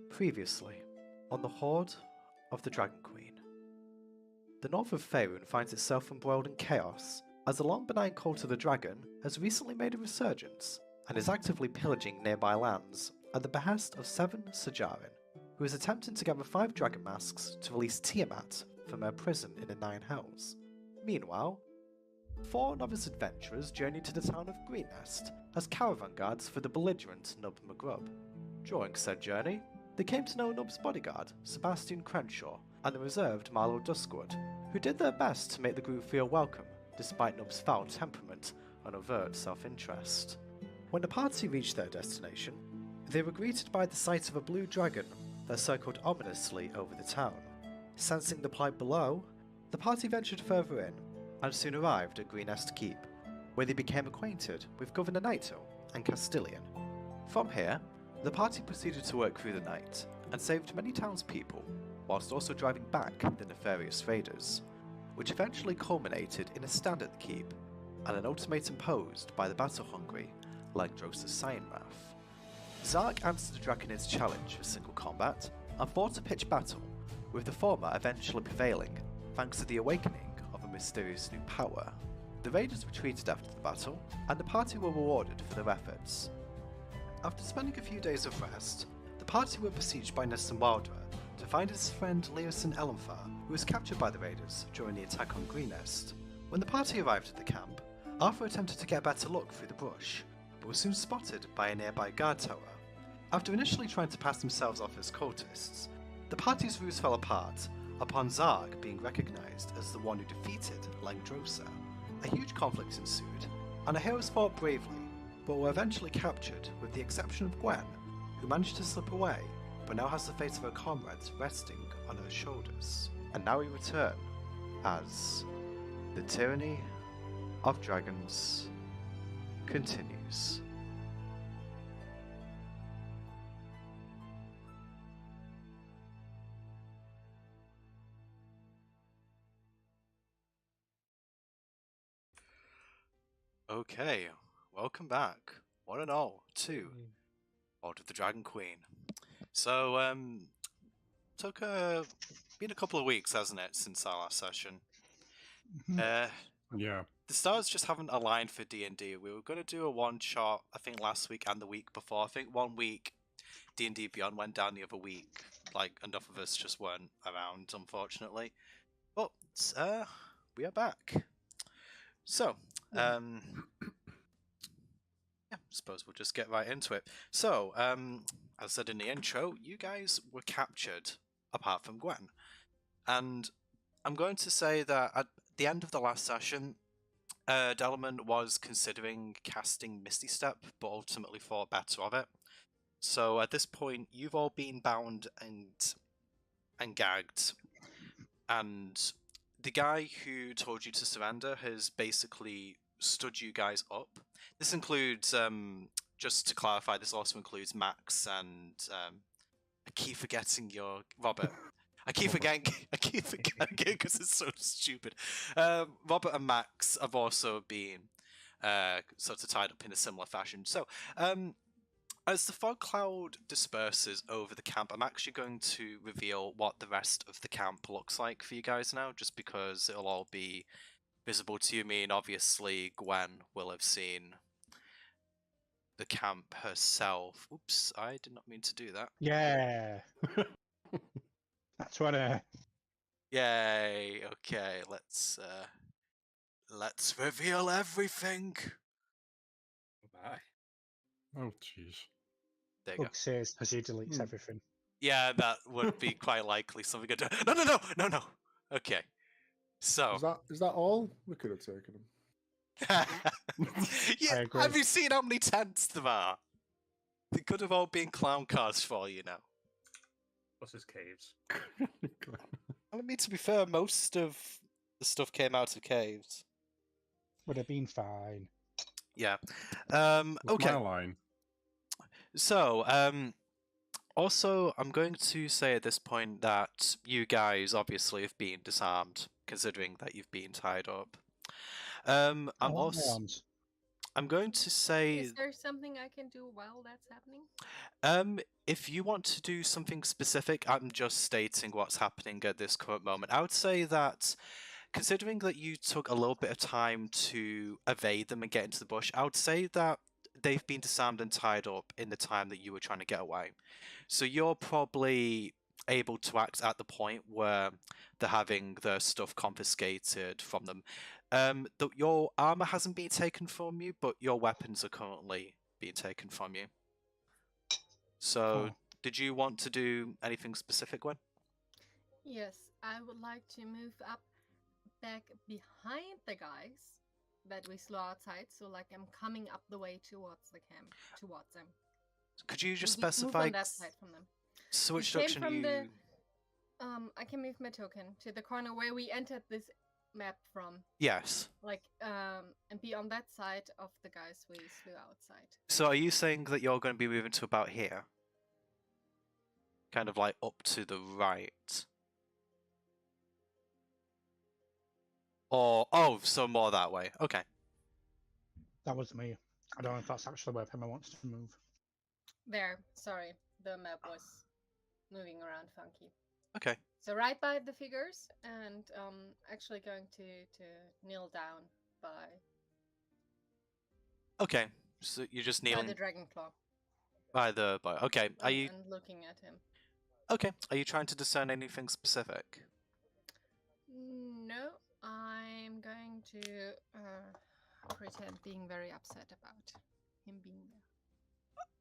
Previously, on the Hoard of the Dragon Queen. The north of Faerun finds itself embroiled in chaos, as the long benign cult of the dragon has recently made a resurgence, and is actively pillaging nearby lands at the behest of 7 Sajarin, who is attempting to gather 5 dragon masks to release Tiamat from her prison in the Nine Hells. Meanwhile, 4 novice adventurers journey to the town of Greenest as caravan guards for the belligerent Nub McGrub. During said journey, they came to know Nub's bodyguard, Sebastian Crenshaw, and the reserved Marlowe Duskwood, who did their best to make the group feel welcome, despite Nub's foul temperament and overt self-interest. When the party reached their destination, they were greeted by the sight of a blue dragon that circled ominously over the town. Sensing the plight below, the party ventured further in, and soon arrived at Greenest Keep, where they became acquainted with Governor Naito and Castilian. From here, the party proceeded to work through the night, and saved many townspeople, whilst also driving back the nefarious raiders, which eventually culminated in a stand at the keep, and an ultimatum posed by the battle-hungry Langdrosa Cyanrath. Zark answered the Draconid's challenge for single combat, and fought a pitched battle, with the former eventually prevailing, thanks to the awakening of a mysterious new power. The raiders retreated after the battle, and the party were rewarded for their efforts. After spending a few days of rest, the party were besieged by Nessun Wildra to find his friend Leosin Elenfar, who was captured by the raiders during the attack on Greenest. When the party arrived at the camp, Arthur attempted to get a better look through the brush, but was soon spotted by a nearby guard tower. After initially trying to pass themselves off as cultists, the party's ruse fell apart upon Zarg being recognised as the one who defeated Langdrosa. A huge conflict ensued, and the heroes fought bravely, but were eventually captured with the exception of Gwen, who managed to slip away, but now has the fate of her comrades resting on her shoulders. And now we return as the Tyranny of Dragons continues. Okay, welcome back, one and all, to Hoard of the Dragon Queen. So, been a couple of weeks, hasn't it, since our last session? Yeah. The stars just haven't aligned for D&D. We were going to do a one-shot, I think, last week and the week before. I think one week D&D Beyond went down, the other week, like, enough of us just weren't around, unfortunately. But, we are back. So, yeah, I suppose we'll just get right into it. So, as I said in the intro, you guys were captured, apart from Gwen. And I'm going to say that at the end of the last session, Delman was considering casting Misty Step, but ultimately thought better of it. So at this point, you've all been bound and gagged. And the guy who told you to surrender has basically stood you guys up. This includes, just to clarify, this also includes Max and I keep forgetting your Robert. I keep forgetting because it's so stupid. Robert and Max have also been sort of tied up in a similar fashion. So, as the fog cloud disperses over the camp, I'm actually going to reveal what the rest of the camp looks like for you guys now, just because it'll all be visible to you. Me and obviously Gwen will have seen the camp herself. Oops, I did not mean to do that. Yeah. That's what Yay, okay, let's reveal everything. Bye. Oh, jeez. There you go. Bug says as he deletes everything. Yeah, that would be quite likely something good. No. Okay. So Is that all? We could have taken him. yeah, have you seen how many tents there are? They could have all been clown cars for all you know. What's his caves? I mean, to be fair, most of the stuff came out of caves. Would have been fine. Yeah. That's okay. my line. So, also, I'm going to say at this point that you guys obviously have been disarmed, considering that you've been tied up. I'm also I'm going to say, Is there something I can do while that's happening? if you want to do something specific, I'm just stating what's happening at this current moment. I would say that, considering that you took a little bit of time to evade them and get into the bush, I would say that they've been disarmed and tied up in the time that you were trying to get away. So you're probably able to act at the point where they're having their stuff confiscated from them. Your armor hasn't been taken from you, but your weapons are currently being taken from you. So, Oh. did you want to do anything specific, Gwen? Yes, I would like to move up back behind the guys that we slew outside, so like I'm coming up the way towards the camp, towards them. Could you just Move specify on that side from them. so which came direction from you? the- I can move my token to the corner where we entered this map from, Yes. like, and be on that side of the guys we slew outside. So are you saying that you're going to be moving to about here? Kind of like up to the right? Or, oh, so more that way. Okay. That was me. I don't know if that's actually where Pema wants to move. There, sorry, the map was moving around funky. Okay. So right by the figures, and actually going to kneel down by Okay. So you're just by kneeling the dragon claw. Okay. Are you and looking at him? okay? Are you trying to discern anything specific? No, I'm going to pretend being very upset about him being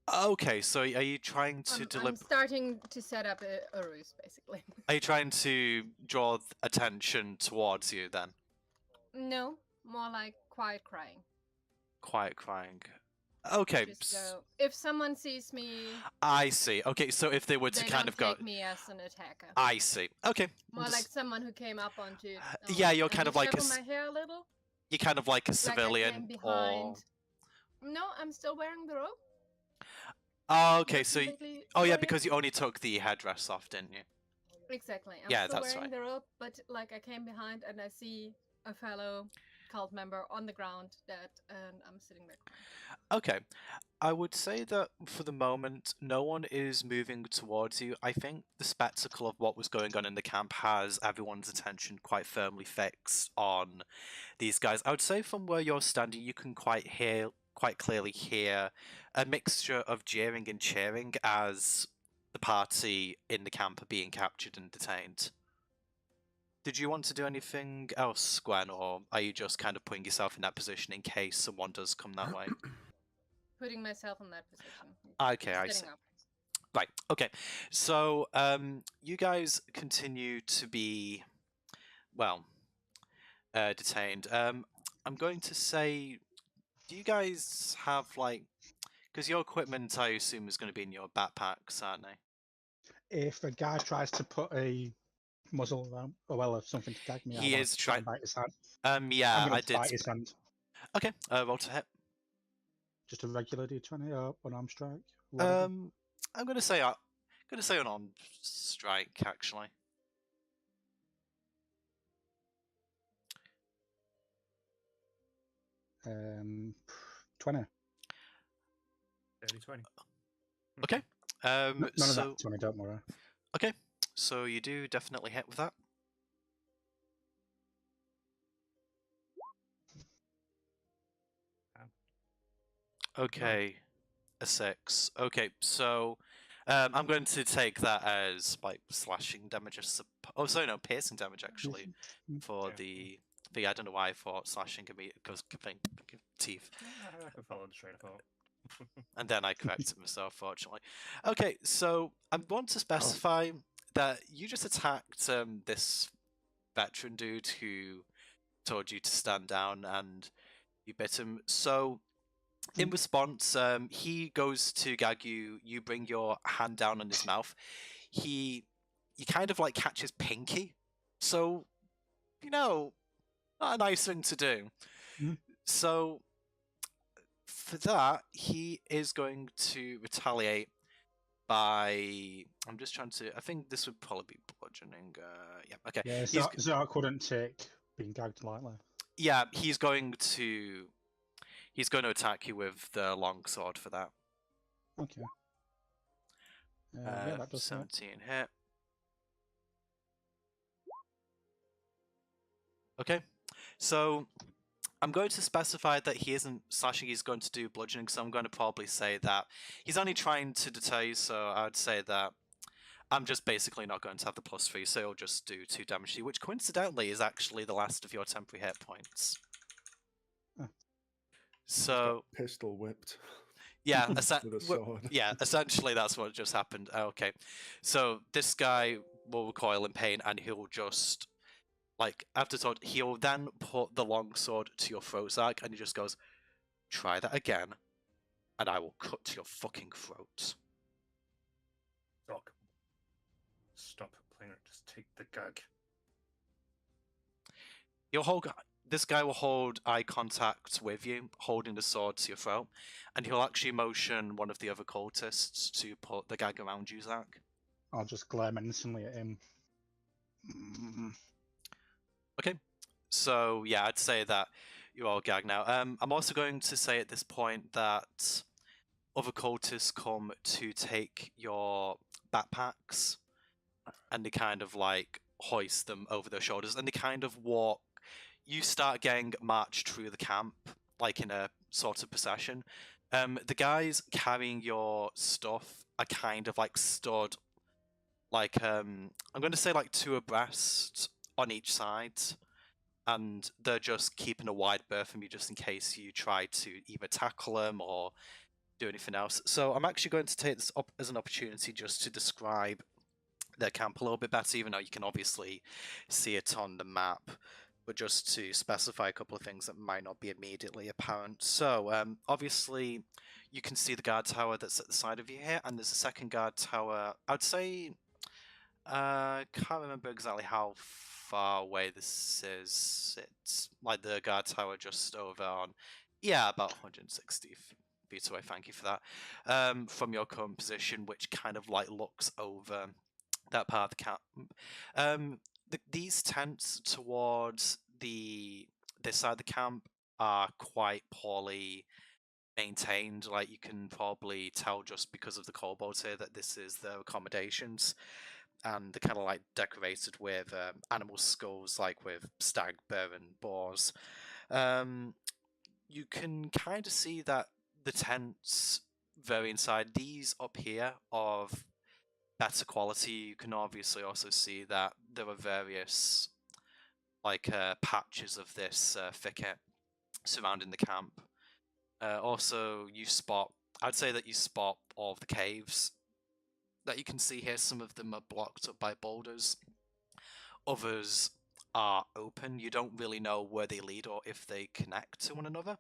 there. Okay. So are you trying to I'm starting to set up a ruse, basically. Are you trying to draw attention towards you then? No, more like quiet crying. Quiet crying. Okay. Just go, if someone sees me, I see. Okay. So if they were to they kind don't of go, take me as an attacker. I see. Okay. More like someone who came up onto. Yeah, you're let kind me of like shuffle my hair a little. you're kind of like a Like I civilian, came or behind. No, I'm still wearing the robe. okay. Not So completely oh yeah, civilian. because you only took the headdress off, didn't you? Exactly. I'm Yeah, still that's wearing right. the robe, but like I came behind and I see a fellow cult member on the ground and I'm sitting there crying. Okay. I would say that for the moment, no one is moving towards you. I think the spectacle of what was going on in the camp has everyone's attention quite firmly fixed on these guys. I would say from where you're standing, you can quite clearly hear a mixture of jeering and cheering as the party in the camp are being captured and detained. Did you want to do anything else, Gwen, or are you just kind of putting yourself in that position in case someone does come that way? Putting myself in that position. Okay, I see. Sitting up. Right, okay. So, you guys continue to be, well, detained. I'm going to say, do you guys have, like, because your equipment, I assume, is going to be in your backpacks, aren't they? If a guy tries to put a muzzle around, or well, if something to tag me, He I want is to try and trying. bite his hand. Yeah, I'm I going to did. bite his hand. Okay, roll to hit. Just a regular D20 or unarmed strike. Whatever. I'm going to say unarmed strike, actually. Um, 20. Dirty 20. Okay. None of so that 20, don't worry. okay, so you do definitely hit with that. Okay, a 6. Okay, so I'm going to take that as like slashing damage. Oh, sorry, no, piercing damage actually for Yeah. the. I don't know why I thought slashing could be because teeth, I can follow the train of thought. and then I corrected myself. Fortunately, okay. So I want to specify that you just attacked this veteran dude who told you to stand down, and you bit him. So in response, he goes to gag you. You bring your hand down on his mouth. You kind of like catch his pinky. So, not a nice thing to do. Mm. So, for that, he is going to retaliate by. I'm just trying to. I think this would probably be bludgeoning. Yeah, okay. Yeah, He's so I couldn't take being gagged lightly. Yeah, he's going to He's going to attack you with the longsword for that. Okay. Yeah, that does help. 17 hit. Okay, so I'm going to specify that he isn't slashing, he's going to do bludgeoning, so I'm going to probably say that he's only trying to deter you, so I would say that I'm just basically not going to have the +3, so he'll just do 2 damage to you, which coincidentally is actually the last of your temporary hit points. Oh. So, Pistol whipped. yeah, with a sword. yeah, essentially that's what just happened. Okay, so this guy will recoil in pain, and he'll just, like, after sword, he'll then put the longsword to your throat, Zach, and he just goes, "Try that again, and I will cut your fucking throat." Doc. Stop playing it. Just take the gag. This guy will hold eye contact with you, holding the sword to your throat, and he'll actually motion one of the other cultists to put the gag around you, Zach. I'll just glare menacingly at him. Okay, so yeah, I'd say that you're all gagged now. I'm also going to say at this point that other cultists come to take your backpacks, and they kind of like hoist them over their shoulders, and they kind of walk. You start getting marched through the camp, like in a sort of procession. The guys carrying your stuff are kind of like stood, like I'm going to say like 2 abreast on each side, and they're just keeping a wide berth from you just in case you try to either tackle them or do anything else. So I'm actually going to take this up as an opportunity just to describe their camp a little bit better, even though you can obviously see it on the map, but just to specify a couple of things that might not be immediately apparent. So obviously you can see the guard tower that's at the side of you here, and there's a second guard tower. I would say, can't remember exactly how far away this is. It's like the guard tower just over on, yeah, about 160 feet away, thank you for that, from your current position, which kind of like looks over that part of the camp. These tents towards this side of the camp are quite poorly maintained. Like, you can probably tell just because of the kobolds here that this is their accommodations, and they're kind of like decorated with animal skulls, like with stag, bear, and boars. You can kind of see that the tents vary inside. These up here are of better quality. You can obviously also see that there are various like patches of this thicket surrounding the camp. Also, I'd say that you spot all of the caves that you can see here. Some of them are blocked up by boulders. Others are open. You don't really know where they lead or if they connect to one another.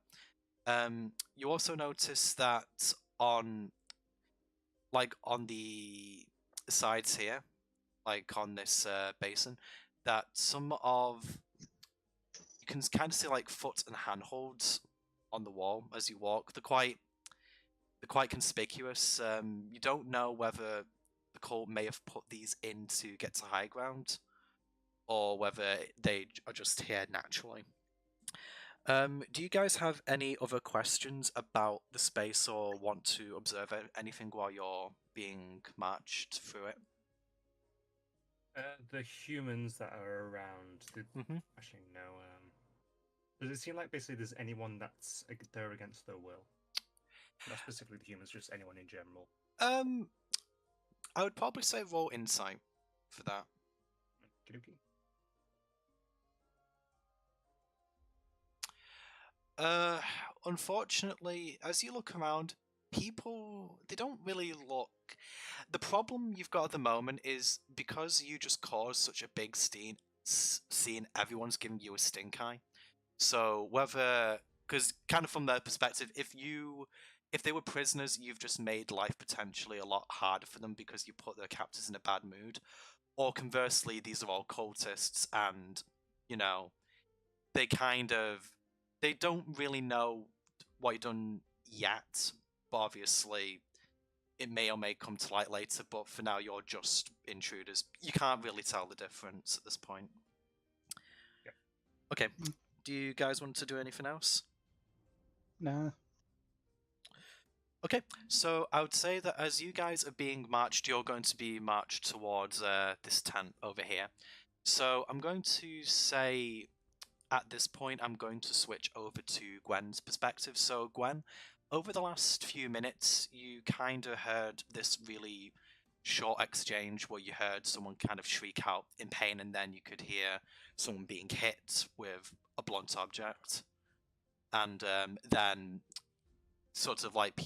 You also notice that on the sides here, like on this basin, that you can kind of see like foot and handholds on the wall as you walk. They're quite conspicuous. You don't know whether the cult may have put these in to get to high ground, or whether they are just here naturally. Do you guys have any other questions about the space, or want to observe anything while you're being marched through it? The humans that are around. Actually, no. Does it seem like basically there's anyone that's there against their will? Not specifically the humans, just anyone in general. I would probably say roll insight for that. Okey-dokey. Unfortunately, as you look around, people, they don't really look. The problem you've got at the moment is because you just caused such a big scene, everyone's giving you a stink eye. So because kind of from their perspective, if they were prisoners, you've just made life potentially a lot harder for them because you put their captors in a bad mood. Or conversely, these are all cultists, and they don't really know what you've done yet, but obviously it may or may come to light later, but for now you're just intruders. You can't really tell the difference at this point. Yeah. Okay, do you guys want to do anything else? Nah. Okay, so I would say that as you guys are being marched, you're going to be marched towards this tent over here. So I'm going to say at this point, I'm going to switch over to Gwen's perspective. So Gwen, over the last few minutes, you kind of heard this really short exchange where you heard someone kind of shriek out in pain, and then you could hear someone being hit with a blunt object, and then sort of like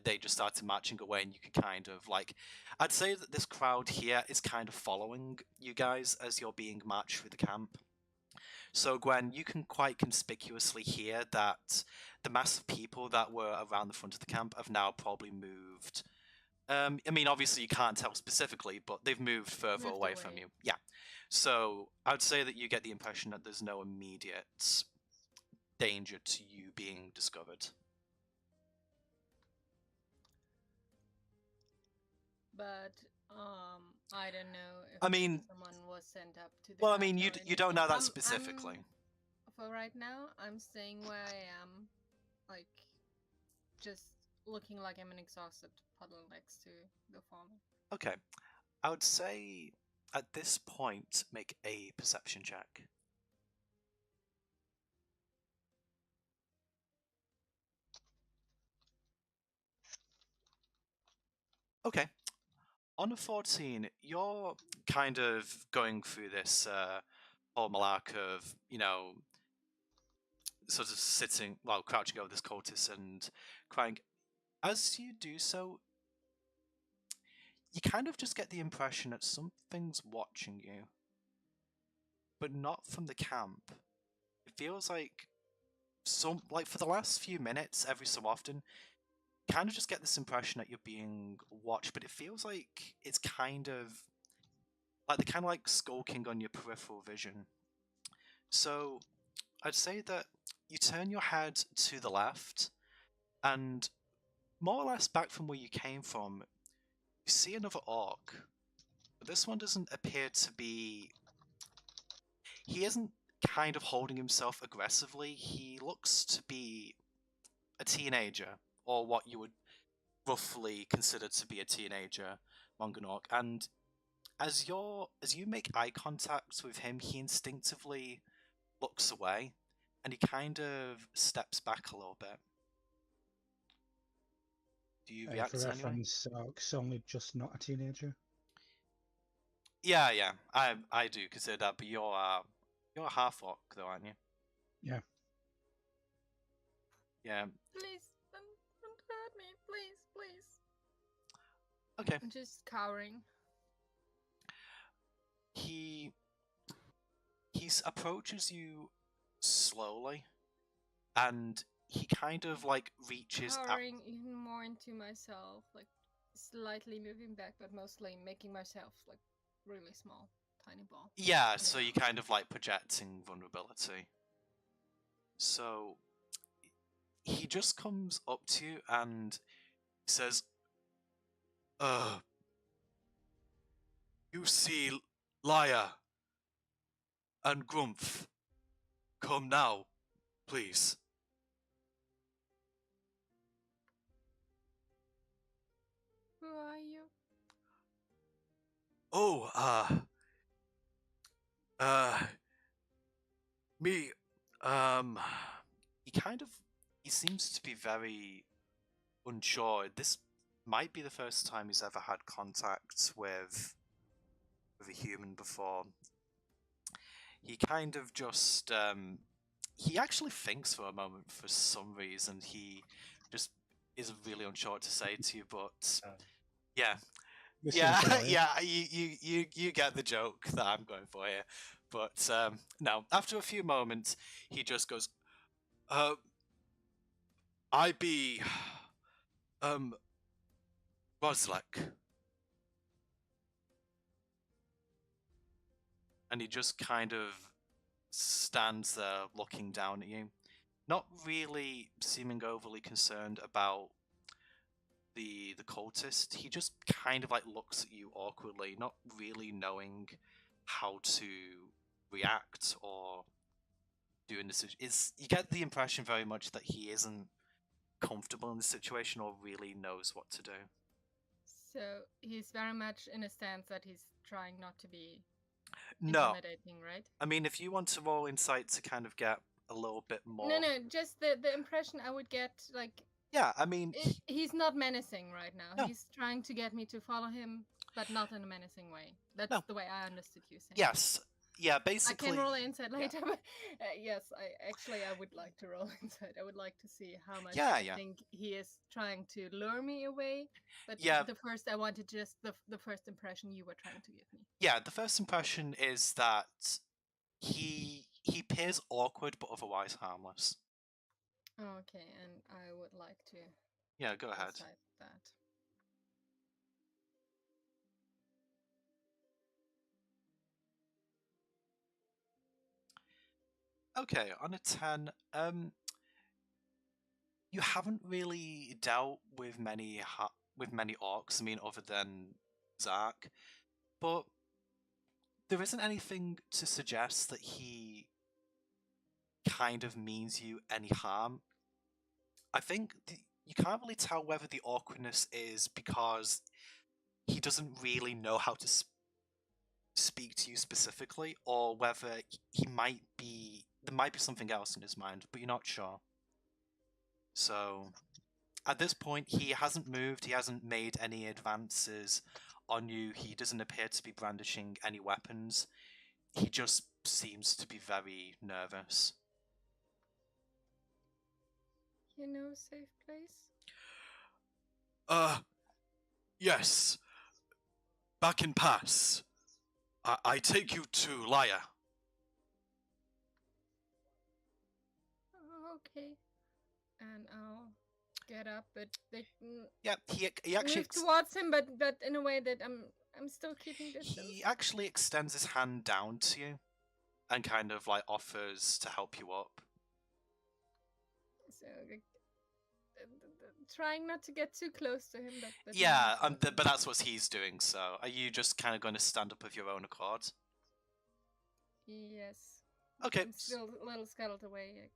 they just started marching away, and you could kind of like, I'd say that this crowd here is kind of following you guys as you're being marched through the camp. So Gwen, you can quite conspicuously hear that the mass of people that were around the front of the camp have now probably moved. I mean, obviously you can't tell specifically, but they've moved further Moved away from away. you. Yeah. So I'd say that you get the impression that there's no immediate danger to you being discovered. But I don't know if I mean, someone was sent up to the well, I camp mean, you or you don't know anything. that specifically. For right now, I'm staying where I am, like just looking like I'm an exhausted puddle next to the farmer. Okay. I would say at this point, make a perception check. Okay. On a 14, you're kind of going through this whole malark of, sort of sitting, well, crouching over this cultist and crying. As you do so, you kind of just get the impression that something's watching you, but not from the camp. It feels like for the last few minutes, every so often, you kind of just get this impression that you're being watched, but it feels like it's kind of like they're kind of like skulking on your peripheral vision. So I'd say that you turn your head to the left, and more or less back from where you came from, you see another orc. But this one doesn't appear to be. He isn't kind of holding himself aggressively. He looks to be a teenager, or what you would roughly consider to be a teenager, Mongonork. And as you make eye contact with him, he instinctively looks away, and he kind of steps back a little bit. Do you react For anyway? reference, Orc's only just not a teenager. Yeah, I do consider that, but you're a half orc though, aren't you? Yeah. Yeah. Please, don't hurt me, please, please. Okay. I'm just cowering. He approaches you slowly, and he kind of like reaches out. Cowering even more into myself, like slightly moving back, but mostly making myself like really small, tiny ball. Yeah, so you kind of like projecting vulnerability. So he just comes up to you and says, you see Liar and Grumph. Come now, please. Who are you? Oh, me, he seems to be very unsure. This might be the first time he's ever had contact with a human before. He kind of just, he actually thinks for a moment for some reason. He just is really unsure what to say to you, but yeah. You get the joke that I'm going for here. But no, after a few moments, he just goes, I be, Roslek. And he just kind of stands there looking down at you, not really seeming overly concerned about the cultist. He just kind of like looks at you awkwardly, not really knowing how to react or doing this. You get the impression very much that he isn't comfortable in the situation or really knows what to do. So he's very much in a stance that he's trying not to be No, intimidating, right? I mean, if you want to roll insight to kind of get a little bit more. No, just the impression I would get, like, Yeah, I mean, he's not menacing right now. No. He's trying to get me to follow him, but not in a menacing way. That's No. the way I understood you saying. yes, yeah, basically. I can roll insight later, but yes, I would like to roll insight. I would like to see how much Yeah, I yeah. think he is trying to lure me away. But Yeah. the first, I wanted just the first impression you were trying to give me. Yeah, the first impression is that he appears awkward but otherwise harmless. Okay, and I would like to Yeah, go ahead. decide that. Okay, on a 10, you haven't really dealt with many orcs. I mean, other than Zark, but there isn't anything to suggest that he kind of means you any harm. I think you can't really tell whether the awkwardness is because he doesn't really know how to speak to you specifically, or whether there might be something else in his mind, but you're not sure. So, at this point, he hasn't moved, he hasn't made any advances on you, he doesn't appear to be brandishing any weapons. He just seems to be very nervous. You know, safe place? Yes. Back in Pass. I take you to Lyre. Oh, okay. And I'll get up, but Yeah, he actually move towards him, but in a way that I'm still keeping distance. he actually extends his hand down to you, and kind of like offers to help you up. So trying not to get too close to him, but Yeah, but that's what he's doing. So, are you just kind of going to stand up of your own accord? Yes. Okay. I'm still a little scuttled away,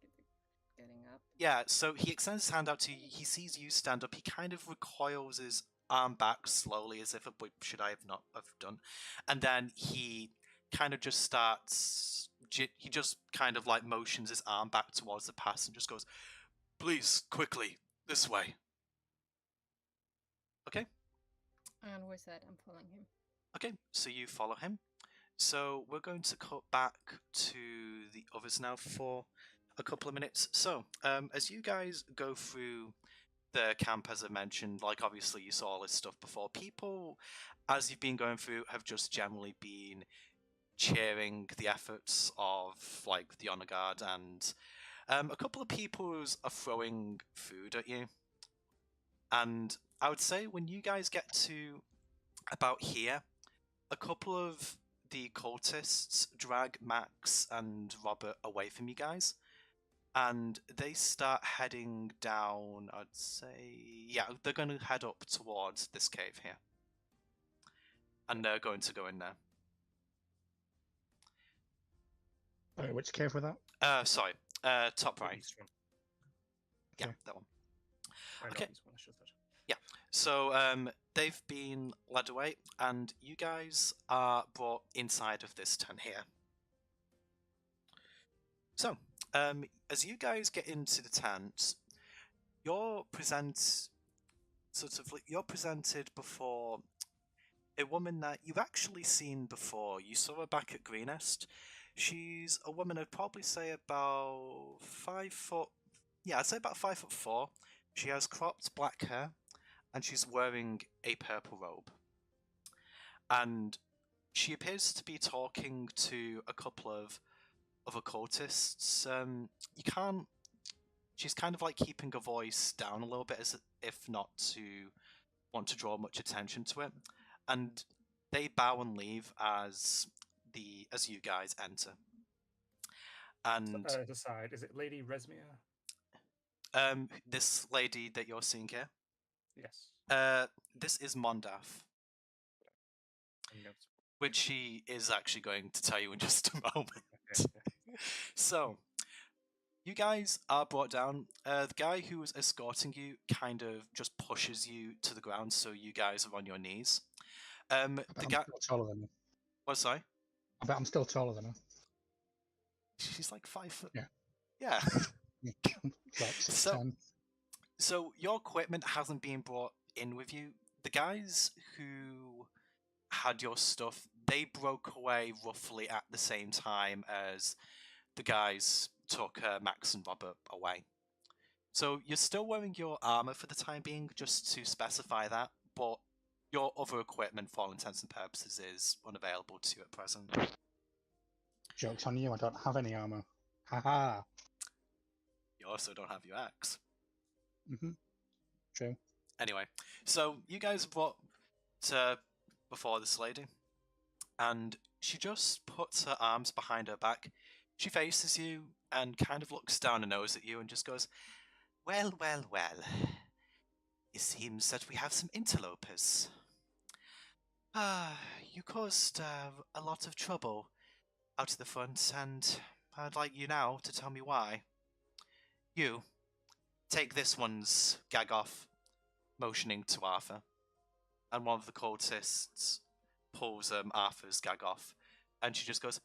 getting up. Yeah, so he extends his hand out to you. He sees you stand up. He kind of recoils his arm back slowly, as if what should I have not have done, and then he kind of just starts. He just kind of like motions his arm back towards the pass and just goes, "Please, quickly, this way." Okay. And with that, I'm following him. Okay, so you follow him. So we're going to cut back to the others now for a couple of minutes. So, as you guys go through the camp, as I mentioned, like obviously you saw all this stuff before, people, as you've been going through, have just generally been cheering the efforts of like the honor guard, and a couple of people are throwing food at you. And I would say when you guys get to about here, a couple of the cultists drag Max and Robert away from you guys, and they start heading down. I'd say, yeah, they're going to head up towards this cave here, and they're going to go in there. Which cave was that? Sorry, top right. East one. Yeah, Okay. that one. Okay. Okay. So they've been led away, and you guys are brought inside of this tent here. So, as you guys get into the tent, you're presented before a woman that you've actually seen before. You saw her back at Greenest. She's a woman I'd probably say about 5 foot. Yeah, I'd say about 5'4". She has cropped black hair, and she's wearing a purple robe. And she appears to be talking to a couple of other cultists. She's kind of like keeping her voice down a little bit, as if not to want to draw much attention to it. And they bow and leave as you guys enter. And Aside, is it Lady Resmia? this lady that you're seeing here, Yes. this is Mondath, Notes. which she is actually going to tell you in just a moment. Okay. So, you guys are brought down. The guy who was escorting you kind of just pushes you to the ground, so you guys are on your knees. I The bet I'm guy. still taller than her. What? Sorry. I bet I'm still taller than her. She's like 5 foot. Yeah. Yeah. Like 6'10". So- So your equipment hasn't been brought in with you. The guys who had your stuff, they broke away roughly at the same time as the guys took Max and Robert away. So you're still wearing your armor for the time being, just to specify that, but your other equipment, for all intents and purposes, is unavailable to you at present. Joke's on you, I don't have any armor. Haha. You also don't have your axe. True. Anyway, so you guys are brought to before this lady, and she just puts her arms behind her back. She faces you and kind of looks down her nose at you and just goes, "Well, well, well. It seems that we have some interlopers. You caused a lot of trouble out at the front, and I'd like you now to tell me why. You, take this one's gag off," motioning to Arthur. And one of the cultists pulls Arthur's gag off, and she just goes,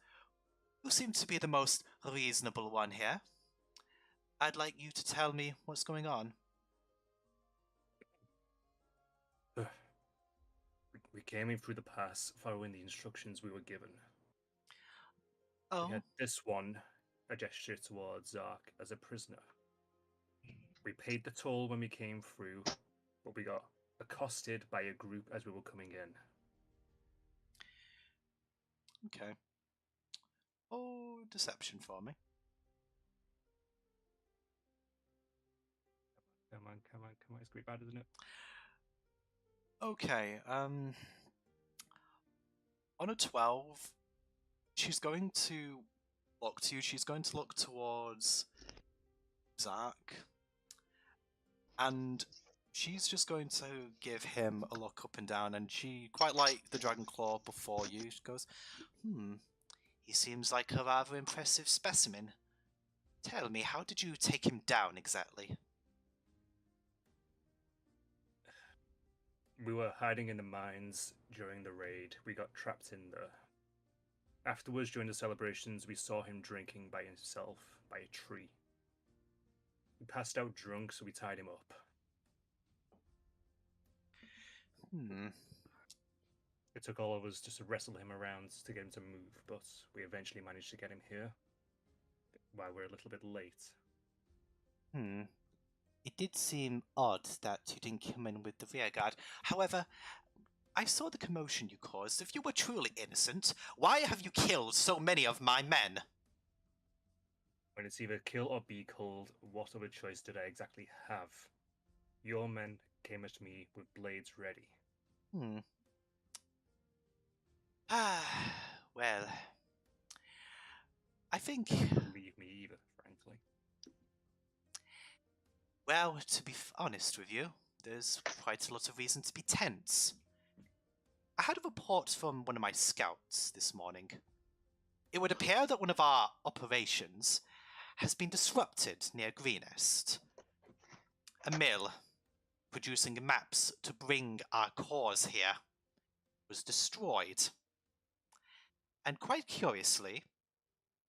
"You seem to be the most reasonable one here. I'd like you to tell me what's going on." We came in through the pass, following the instructions we were given. Oh, We had this one, a gesture towards Zark, as a prisoner. We paid the toll when we came through, but we got accosted by a group as we were coming in. okay. Oh, deception for me. Come on, come on, come on. It's great bad, isn't it? Okay, on a 12, she's going to look to you. She's going to look towards Zark, and she's just going to give him a look up and down, and she, quite like the Dragon Claw before you, she goes, he seems like a rather impressive specimen. Tell me, how did you take him down exactly? We were hiding in the mines during the raid. We got trapped in there. Afterwards, during the celebrations, we saw him drinking by himself by a tree. He passed out drunk, so we tied him up. It took all of us just to wrestle him around to get him to move, but we eventually managed to get him here. While we're a little bit late. It did seem odd that you didn't come in with the rearguard. However, I saw the commotion you caused. If you were truly innocent, why have you killed so many of my men? When it's either kill or be killed, what other choice did I exactly have? Your men came at me with blades ready. Well, I think... Didn't believe me either, frankly. Well, to be honest with you, there's quite a lot of reason to be tense. I had a report from one of my scouts this morning. It would appear that one of our operations has been disrupted near Greenest. A mill producing maps to bring our cores here was destroyed. And quite curiously,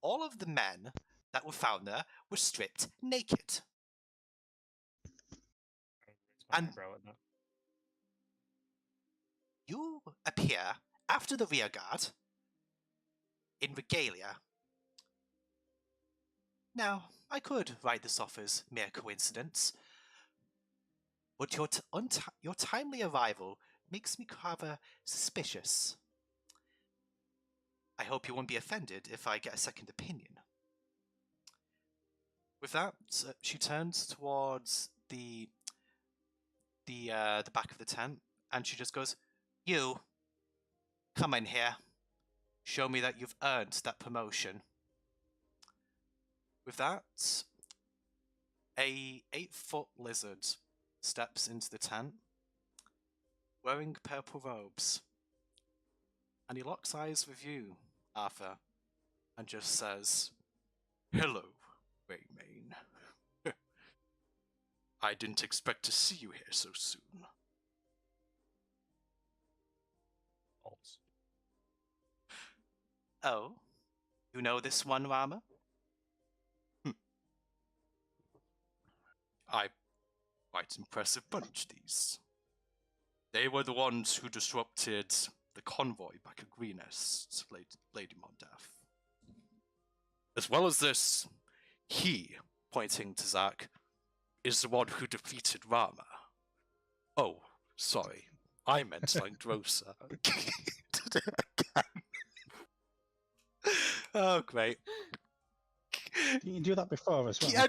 all of the men that were found there were stripped naked. And you appear after the rearguard in regalia. Now, I could write this off as mere coincidence, but your timely arrival makes me rather suspicious. I hope you won't be offended if I get a second opinion. With that, she turns towards the back of the tent, and she just goes, "You, come in here. Show me that you've earned that promotion." With that, a 8-foot lizard steps into the tent, wearing purple robes, and he locks eyes with you, Arthur, and just says, "Hello, Waymane." I didn't expect to see you here so soon. False. Oh, you know this one, Rama? Quite impressive bunch, these. They were the ones who disrupted the convoy back at Greenest, Lady Mondath. As well as this, he, pointing to Zack, is the one who defeated Rama. Oh, sorry. I meant Langdrosa. Oh, great. Didn't you do that before as well? Yeah,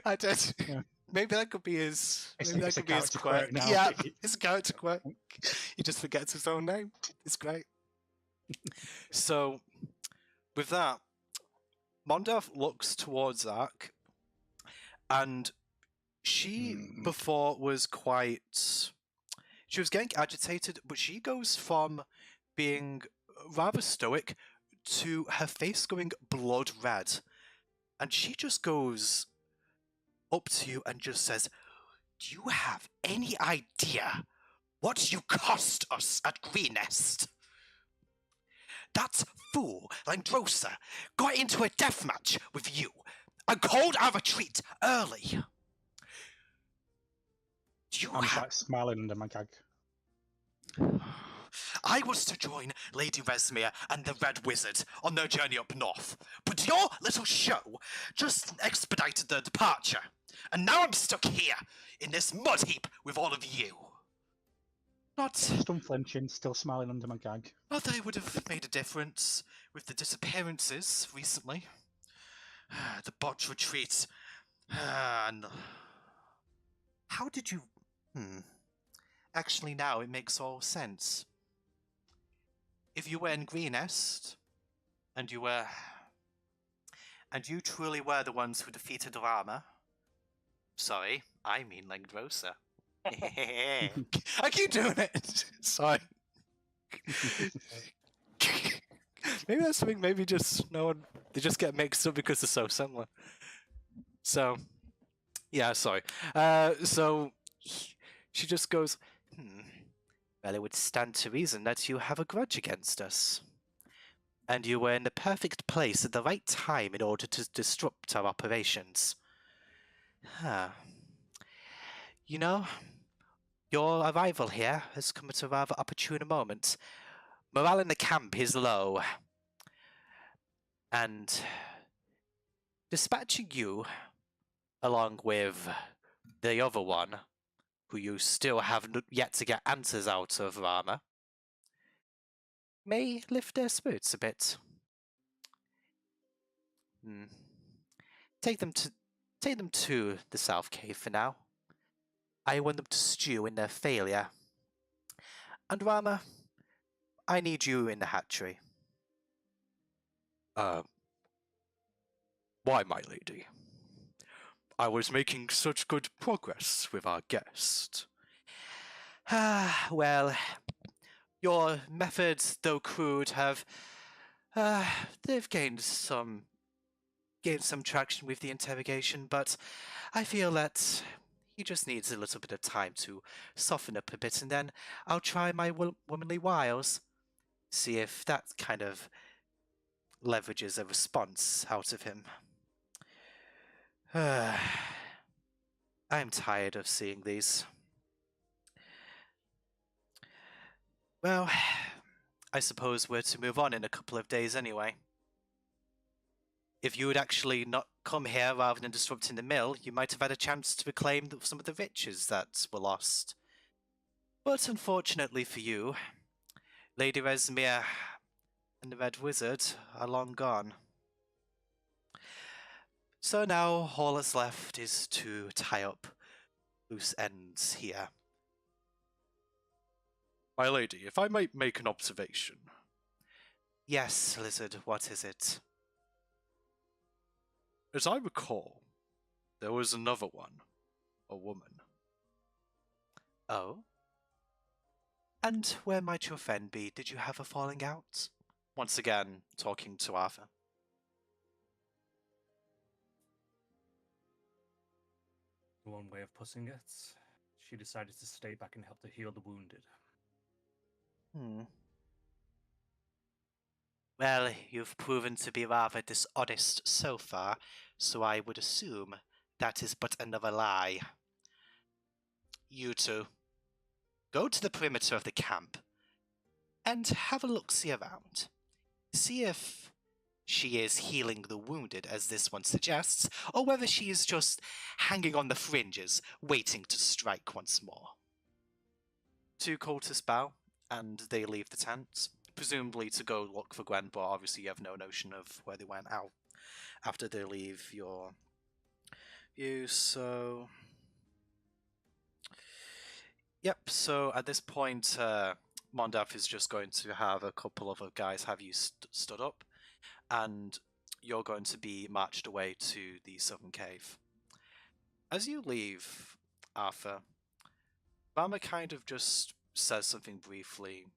I did. Yeah. Maybe that could be his. It's Maybe a that could be his character quirk. quirk now. Yeah, it's a character quirk. He just forgets his own name. It's great. So, with that, Mondath looks towards Zack, and she before was quite. She was getting agitated, but she goes from being rather stoic to her face going blood red, and she just goes up to you and just says, "Do you have any idea what you cost us at Greenest? That fool, Langdrosa, got into a deathmatch with you and called our retreat early. Do you I'm have... like smiling under my gag. I was to join Lady Resmere and the Red Wizard on their journey up north, but your little show just expedited their departure, and now I'm stuck here in this mud heap with all of you. Not Just unflinching, still smiling under my gag. that it would have made a difference with the disappearances recently. The botch retreat, and... How did you... Actually, now it makes all sense. If you were in Greenest, and you truly were the ones who defeated Rama... Sorry, I mean Langdrosa. I keep doing it. Sorry. Maybe that's something. Maybe just no one. They just get mixed up because they're so similar. So, yeah. Sorry. So she just goes. Well, it would stand to reason that you have a grudge against us, and you were in the perfect place at the right time in order to disrupt our operations. You know, your arrival here has come at a rather opportune moment. Morale in the camp is low, and dispatching you, along with the other one, who you still have yet to get answers out of, Rama, may lift their spirits a bit. Take them to the South Cave for now. I want them to stew in their failure. And Rama, I need you in the hatchery. Why, my lady? I was making such good progress with our guest. Well, your methods, though crude, have they've gained some traction with the interrogation, but I feel that he just needs a little bit of time to soften up a bit, and then I'll try my womanly wiles, see if that kind of leverages a response out of him. I'm tired of seeing these. Well, I suppose we're to move on in a couple of days anyway. If you had actually not come here rather than disrupting the mill, you might have had a chance to reclaim some of the riches that were lost. But unfortunately for you, Lady Resmere and the Red Wizard are long gone. So now all that's left is to tie up loose ends here. My lady, if I might make an observation. Yes, Lizard, what is it? As I recall, there was another one, a woman. Oh? And where might your friend be? Did you have a falling out? Once again, talking to Arthur. one way of putting it. She decided to stay back and help to heal the wounded. Well, you've proven to be rather dishonest so far, so I would assume that is but another lie. You two, go to the perimeter of the camp and have a look-see around. See if she is healing the wounded, as this one suggests, or whether she is just hanging on the fringes, waiting to strike once more. Two cultists bow, and they leave the tent, presumably to go look for Gwen, but obviously you have no notion of where they went out after they leave your view, so... Yep, so at this point, Mondath is just going to have a couple of guys have you stood up, and you're going to be marched away to the southern cave. As you leave, Arthur, Rama kind of just says something briefly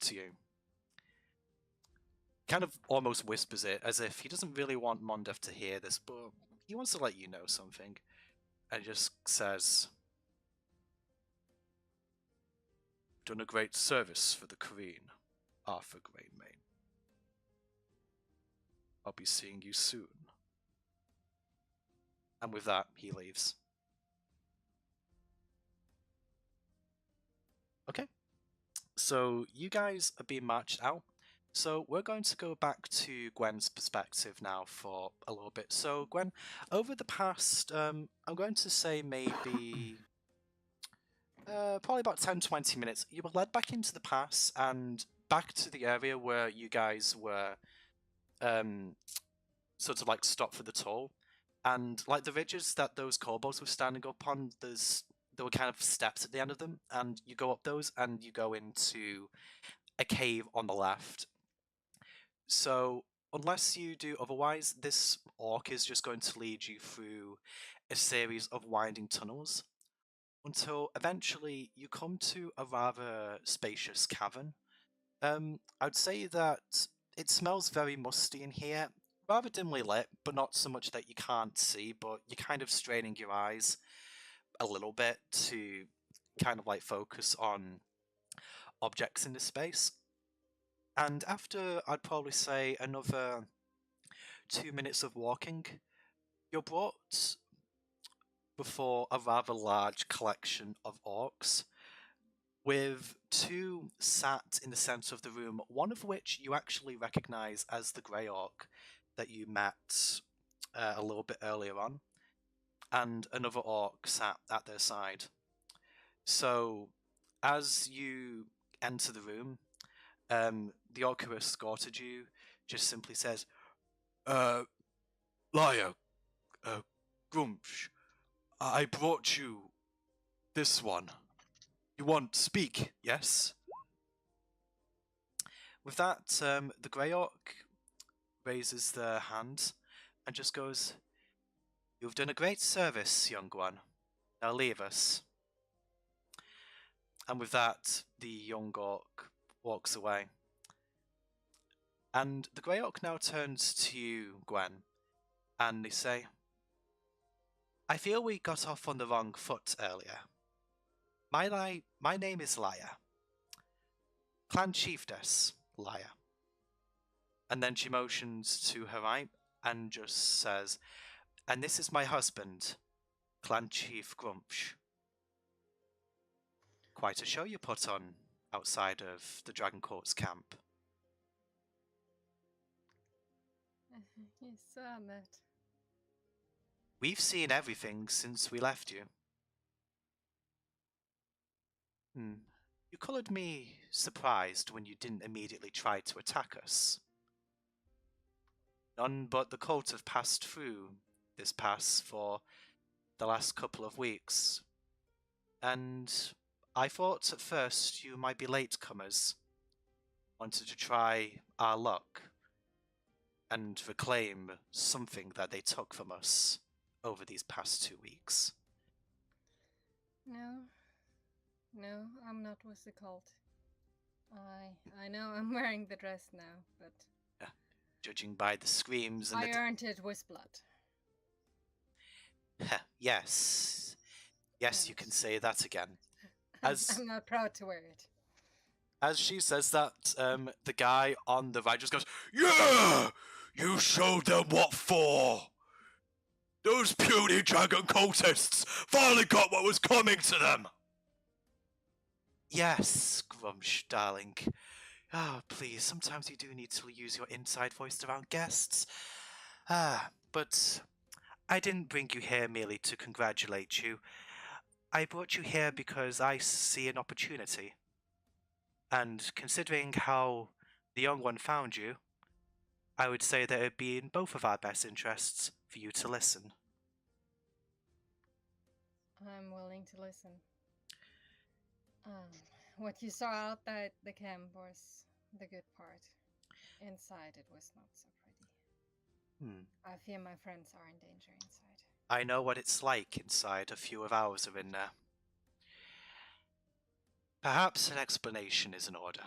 to you. Kind of almost whispers it, as if he doesn't really want Mondath to hear this, but he wants to let you know something. And just says, "Done a great service for the Queen, Arthur Greenmane. I'll be seeing you soon." And with that, he leaves. Okay. So you guys are being marched out. So we're going to go back to Gwen's perspective now for a little bit. So Gwen, over the past, I'm going to say maybe probably about 10-20 minutes, you were led back into the pass and back to the area where you guys were sort of like stopped for the toll. And like the ridges that those kobolds were standing up on, there were kind of steps at the end of them, and you go up those and you go into a cave on the left. So unless you do otherwise, this orc is just going to lead you through a series of winding tunnels until eventually you come to a rather spacious cavern. I'd say that it smells very musty in here, rather dimly lit, but not so much that you can't see, but you're kind of straining your eyes a little bit to kind of like focus on objects in the space. And after, I'd probably say, another 2 minutes of walking, you're brought before a rather large collection of orcs, with two sat in the centre of the room, one of which you actually recognise as the Grey Orc that you met a little bit earlier on, and another orc sat at their side. So, as you enter the room, the orc who escorted you just simply says, "Liar, Grumsh, I brought you this one. You want to speak, yes?" With that, the Grey Orc raises their hand and just goes, "You've done a great service, young one. Now leave us." And with that, the young orc walks away. And the Grey Orc now turns to you, Gwen, and they say, "I feel we got off on the wrong foot earlier. My name is Liar. Clan Chiefess, Liar." And then she motions to her right and just says, "And this is my husband, Clan Chief Grumsh." Quite a show you put on outside of the Dragon Court's camp. You saw that. We've seen everything since we left you. You coloured me surprised when you didn't immediately try to attack us. None but the cult have passed through this pass for the last couple of weeks, and I thought at first you might be latecomers, wanted to try our luck and reclaim something that they took from us over these past 2 weeks. No, I'm not with the cult. I know I'm wearing the dress now, but Judging by the screams and I earned it with blood. Yes, Yes, you can Yes. say that again. I'm- As I'm not proud to wear it. as she says that, the guy on the right just goes, "Yeah, you showed them what for. Those puny dragon cultists finally got what was coming to them." Yes, Grumsh, darling. Ah, please, sometimes you do need to use your inside voice around guests. But I didn't bring you here merely to congratulate you. I brought you here because I see an opportunity. And considering how the young one found you, I would say that it would be in both of our best interests for you to listen. I'm willing to listen. What you saw out at the camp was the good part. Inside, it was not so pretty. I fear my friends are in danger inside. I know what it's like inside. A few of ours are in there. Perhaps an explanation is in order.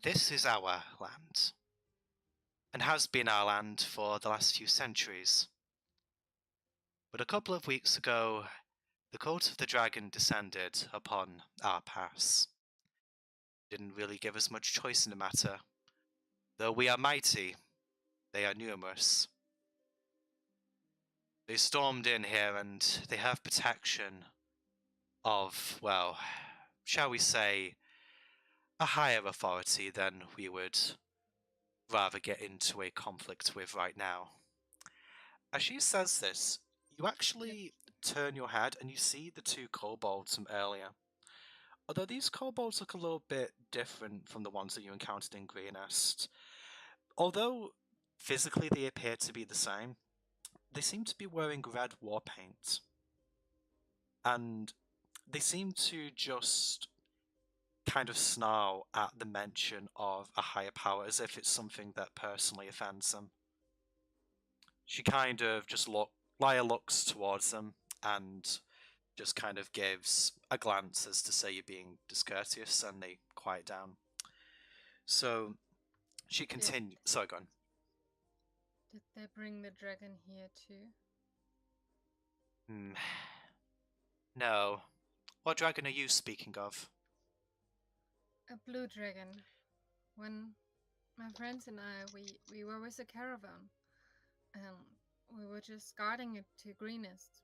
This is our land, and has been our land for the last few centuries. But a couple of weeks ago, the cult of the dragon descended upon our pass. Didn't really give us much choice in the matter. Though we are mighty, they are numerous. They stormed in here and they have protection of, well, shall we say, a higher authority than we would rather get into a conflict with right now. As she says this, you actually turn your head and you see the two kobolds from earlier. Although these kobolds look a little bit different from the ones that you encountered in Greenest. Although physically they appear to be the same, they seem to be wearing red war paint. And they seem to just kind of snarl at the mention of a higher power as if it's something that personally offends them. She kind of just Lyra looks towards them and just kind of gives a glance as to say you're being discourteous, and they quiet down. So she continues. Sorry, go on. Did they bring the dragon here too? No. What dragon are you speaking of? A blue dragon. When my friends and I, we were with a caravan, and we were just guarding it to Greenest.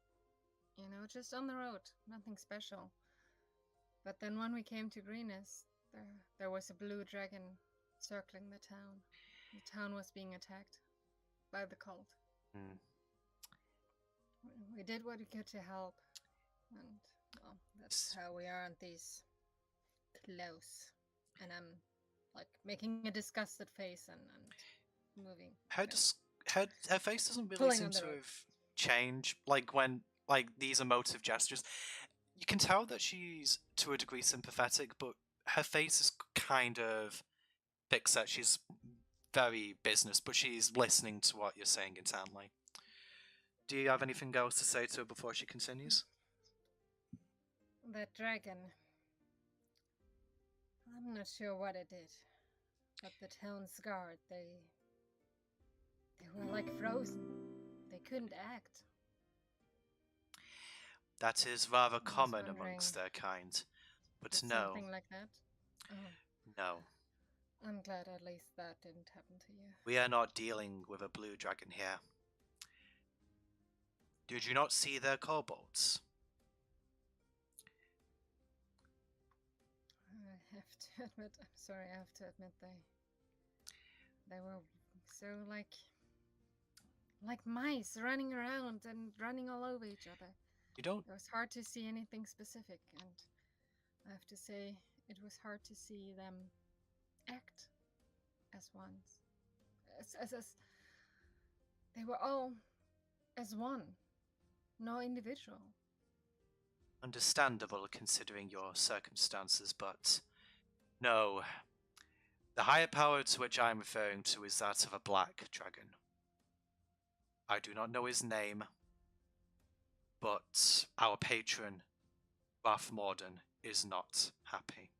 You know, just on the road, nothing special. But then when we came to Greenest, there was a blue dragon circling the town. The town was being attacked by the cult. We did what we could to help, and well, that's how we aren't these close. And I'm like making a disgusted face and moving. Her face doesn't really Pulling seem on the to rope. have changed. Like when these emotive gestures, you can tell that she's to a degree sympathetic, but her face is kind of fixed that she's very business, but she's listening to what you're saying intently. Do you have anything else to say to her before she continues? That dragon. I'm not sure what it did, but the town's guard, they were like frozen. They couldn't act. That is rather was common wondering, amongst their kind, but Did no, something like that? Oh, no. I'm glad at least that didn't happen to you. We are not dealing with a blue dragon here. Did you not see their kobolds? I have to admit, I'm sorry, I have to admit they were so like mice running around and running all over each other. You don't. It was hard to see anything specific, and I have to say it was hard to see them act as ones. As they were all as one, no individual. Understandable considering your circumstances, but no. The higher power to which I am referring to is that of a black dragon. I do not know his name, but our patron, Bath Morden, is not happy.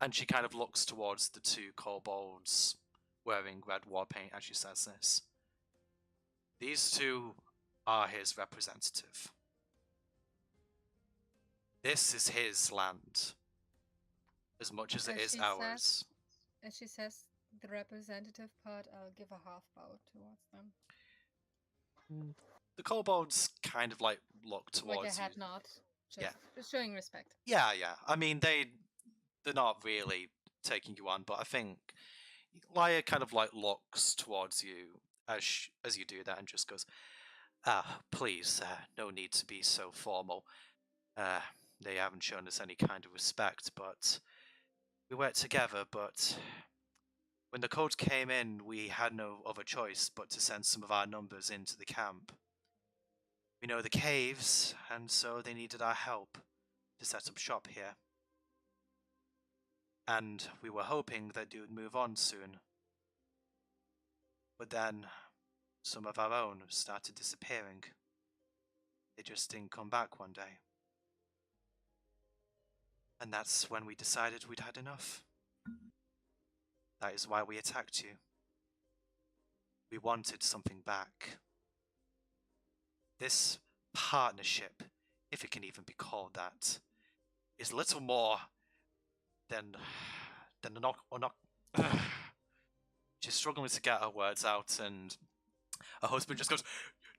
And she kind of looks towards the two kobolds wearing red war paint as she says this. These two are his representative. This is his land, as much as it is ours. As she says the representative part, I'll give a half bow towards them. The kobolds kind of like look towards Like a head you. nod. Yeah. Just showing respect. Yeah. I mean, they're not really taking you on, but I think Lyra kind of like looks towards you as you do that and just goes, please, no need to be so formal. They haven't shown us any kind of respect, but we worked together, but when the code came in, we had no other choice but to send some of our numbers into the camp. We know the caves, and so they needed our help to set up shop here. And we were hoping that they would move on soon. But then, some of our own started disappearing. They just didn't come back one day. And that's when we decided we'd had enough. That is why we attacked you. We wanted something back. This partnership, if it can even be called that, is little more than a knock. She's struggling to get her words out, and her husband just goes,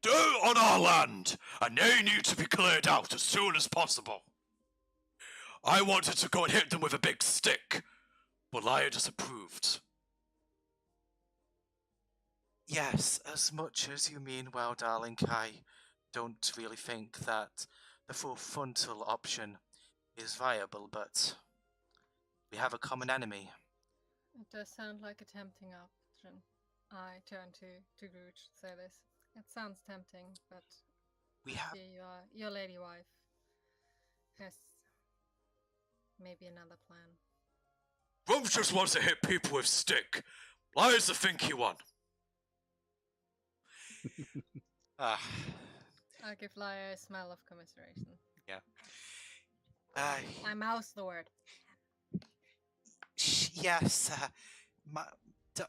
"They're on our land, and they need to be cleared out as soon as possible. I wanted to go and hit them with a big stick, but Lyra disapproved." Yes, as much as you mean well, darling, I don't really think that the full frontal option is viable, but we have a common enemy. It does sound like a tempting option. I turn to Grooch to say this. It sounds tempting, but We have... your lady wife has maybe another plan. Rove just wants to hit people with stick. Lyra's the thinky one. I'll give Lyra a smell of commiseration. Yeah. I mouse the word. Yes,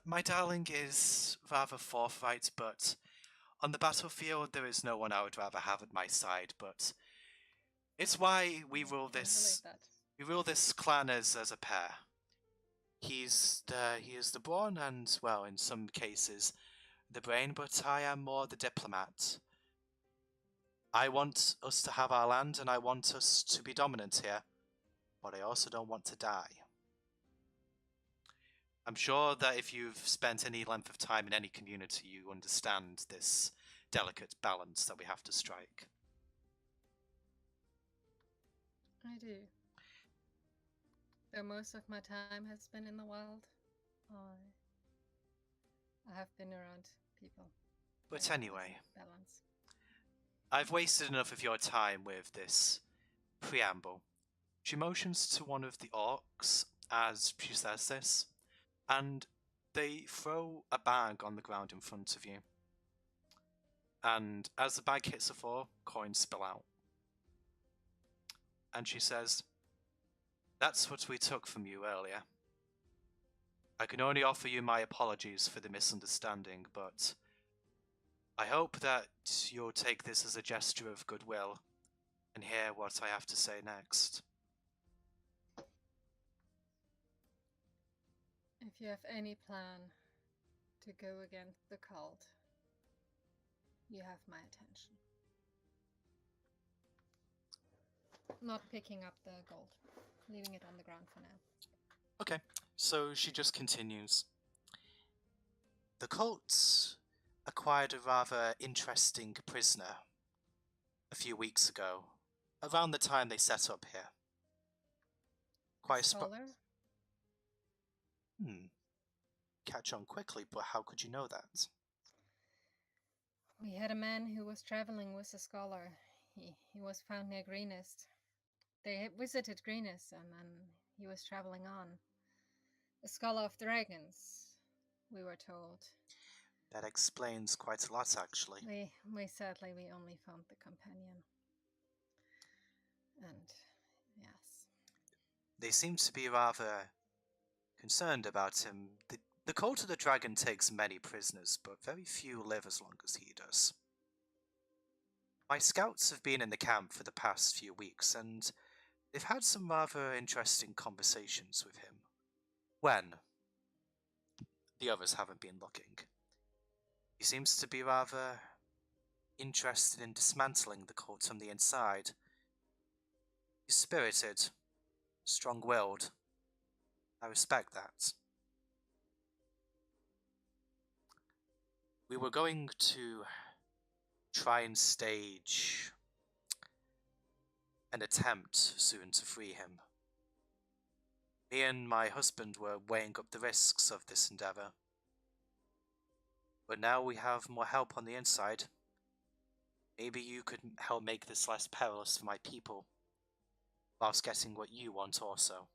my darling is rather forthright, but on the battlefield there is no one I would rather have at my side, but it's why we rule this... We rule this clan as a pair. He is the brawn and, well, in some cases, the brain, but I am more the diplomat. I want us to have our land, and I want us to be dominant here, but I also don't want to die. I'm sure that if you've spent any length of time in any community, you understand this delicate balance that we have to strike. I do. Though most of my time has been in the wild, I have been around people. But anyway, balance. I've wasted enough of your time with this preamble. She motions to one of the orcs as she says this, and they throw a bag on the ground in front of you. And as the bag hits the floor, coins spill out. And she says, "That's what we took from you earlier. I can only offer you my apologies for the misunderstanding, but I hope that you'll take this as a gesture of goodwill and hear what I have to say next." If you have any plan to go against the cult, you have my attention. Not picking up the gold, leaving it on the ground for now. Okay, so she just continues. The cult acquired a rather interesting prisoner a few weeks ago, around the time they set up here. Quite a Scholar? Catch on quickly, but how could you know that? We had a man who was traveling with a scholar. He was found near Greenest. They had visited Greenest, and then he was traveling on. A scholar of dragons, we were told. That explains quite a lot, actually. We sadly only found the companion. And yes. They seem to be rather concerned about him. The cult of the dragon takes many prisoners, but very few live as long as he does. My scouts have been in the camp for the past few weeks, and they've had some rather interesting conversations with him. When the others haven't been looking. He seems to be rather interested in dismantling the cult from the inside. He's spirited, strong-willed. I respect that. We were going to try and stage an attempt soon to free him. Me and my husband were weighing up the risks of this endeavor. But now we have more help on the inside. Maybe you could help make this less perilous for my people, whilst getting what you want also.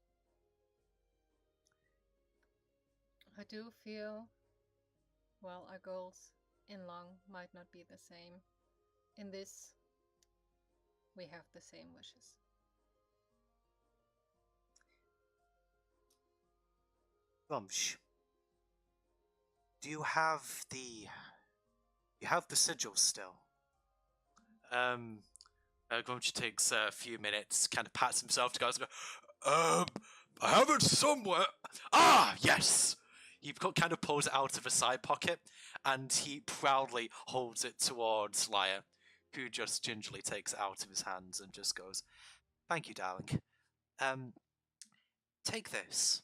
I do feel, well, our goals in long might not be the same. In this, we have the same wishes. Rumsh, do you have the... You have the sigil still? Grumsh takes a few minutes, kind of pats himself to go, I have it somewhere. Ah, yes! He kind of pulls it out of a side pocket, and he proudly holds it towards Lyra, who just gingerly takes it out of his hands and just goes, thank you, darling. Take this.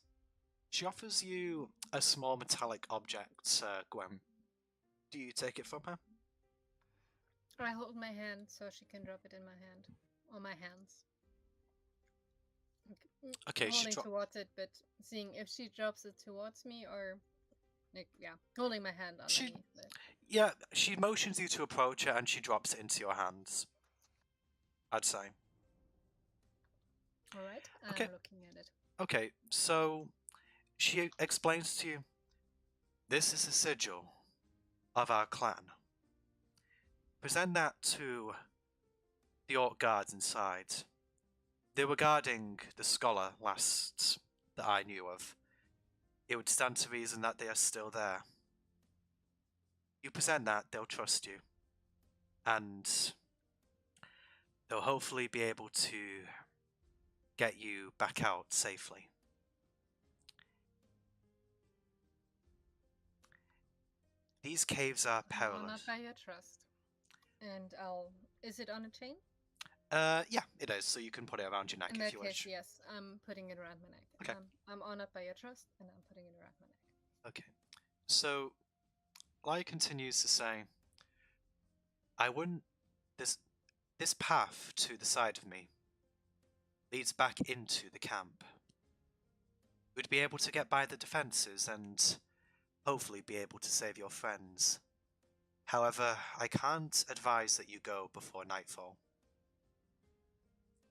She offers you a small metallic object, Gwen. Do you take it from her? I hold my hand so she can drop it in my hand. Or my hands. Okay, holding towards it, but seeing if she drops it towards me or... Like, yeah, holding my hand underneath it. Yeah, she motions you to approach her and she drops it into your hands. I'd say. Alright, Okay. I'm looking at it. Okay, so she explains to you, this is a sigil of our clan. Present that to the orc guards inside. They were guarding the scholar last that I knew of. It would stand to reason that they are still there. You present that, they'll trust you. And they'll hopefully be able to get you back out safely. These caves are I'm perilous. honored by your trust. And I'll... Is it on a chain? Yeah, it is, so you can put it around your neck In if that you case, wish. yes, I'm putting it around my neck. Okay. I'm honored by your trust, and I'm putting it around my neck. Okay. So, Lai continues to say, I wouldn't... This path to the side of me leads back into the camp. We'd be able to get by the defences and hopefully be able to save your friends. However, I can't advise that you go before nightfall.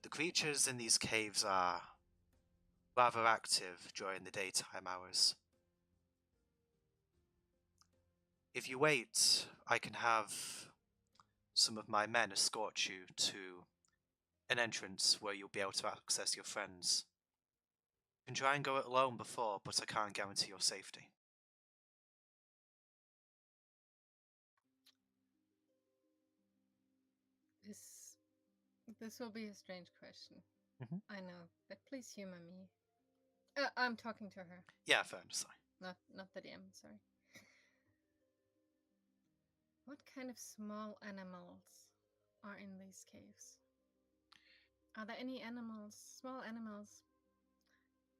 The creatures in these caves are rather active during the daytime hours. If you wait, I can have some of my men escort you to an entrance where you'll be able to access your friends. You can try and go it alone before, but I can't guarantee your safety. This will be a strange question. Mhm. I know, but please humor me. I'm talking to her, Yeah, fair enough, sorry. not the DM. Sorry. What kind of small animals are in these caves? Are there any animals, small animals,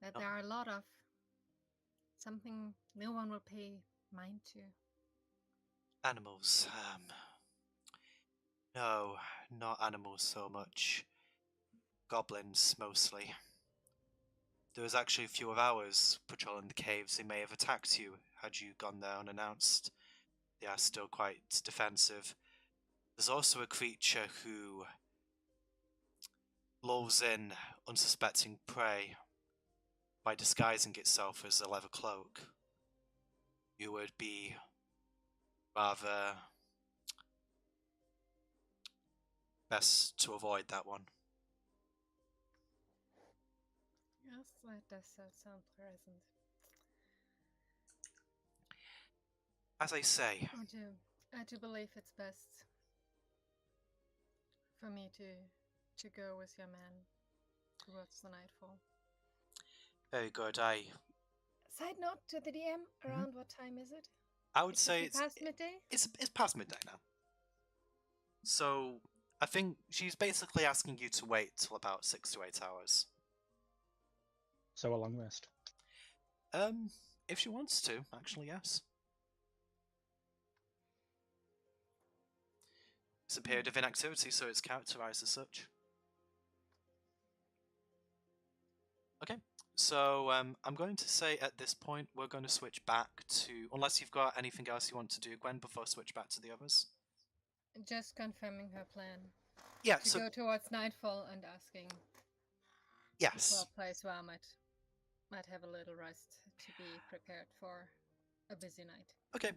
that No. there are a lot of? Something no one will pay mind to. Animals, no, not animals so much. Goblins, mostly. There was actually a few of ours patrolling the caves. They may have attacked you had you gone there unannounced. They are still quite defensive. There's also a creature who lulls in unsuspecting prey by disguising itself as a leather cloak. You would be rather best to avoid that one. Yes, that does sound pleasant. As I say, I do believe it's best for me to go with your man towards the nightfall. very good. Side note to the DM, around what time is it? I would It should say be past midday? it's past midday now. So I think she's basically asking you to wait till about 6 to 8 hours. So a long rest. If she wants to, actually, yes. It's a period of inactivity, so it's characterized as such. Okay, so I'm going to say at this point we're going to switch back to, unless you've got anything else you want to do, Gwen, before I switch back to the others. Just confirming her plan. Yeah, To so go towards nightfall and asking for yes. a place where I might have a little rest to be prepared for a busy night. Okay,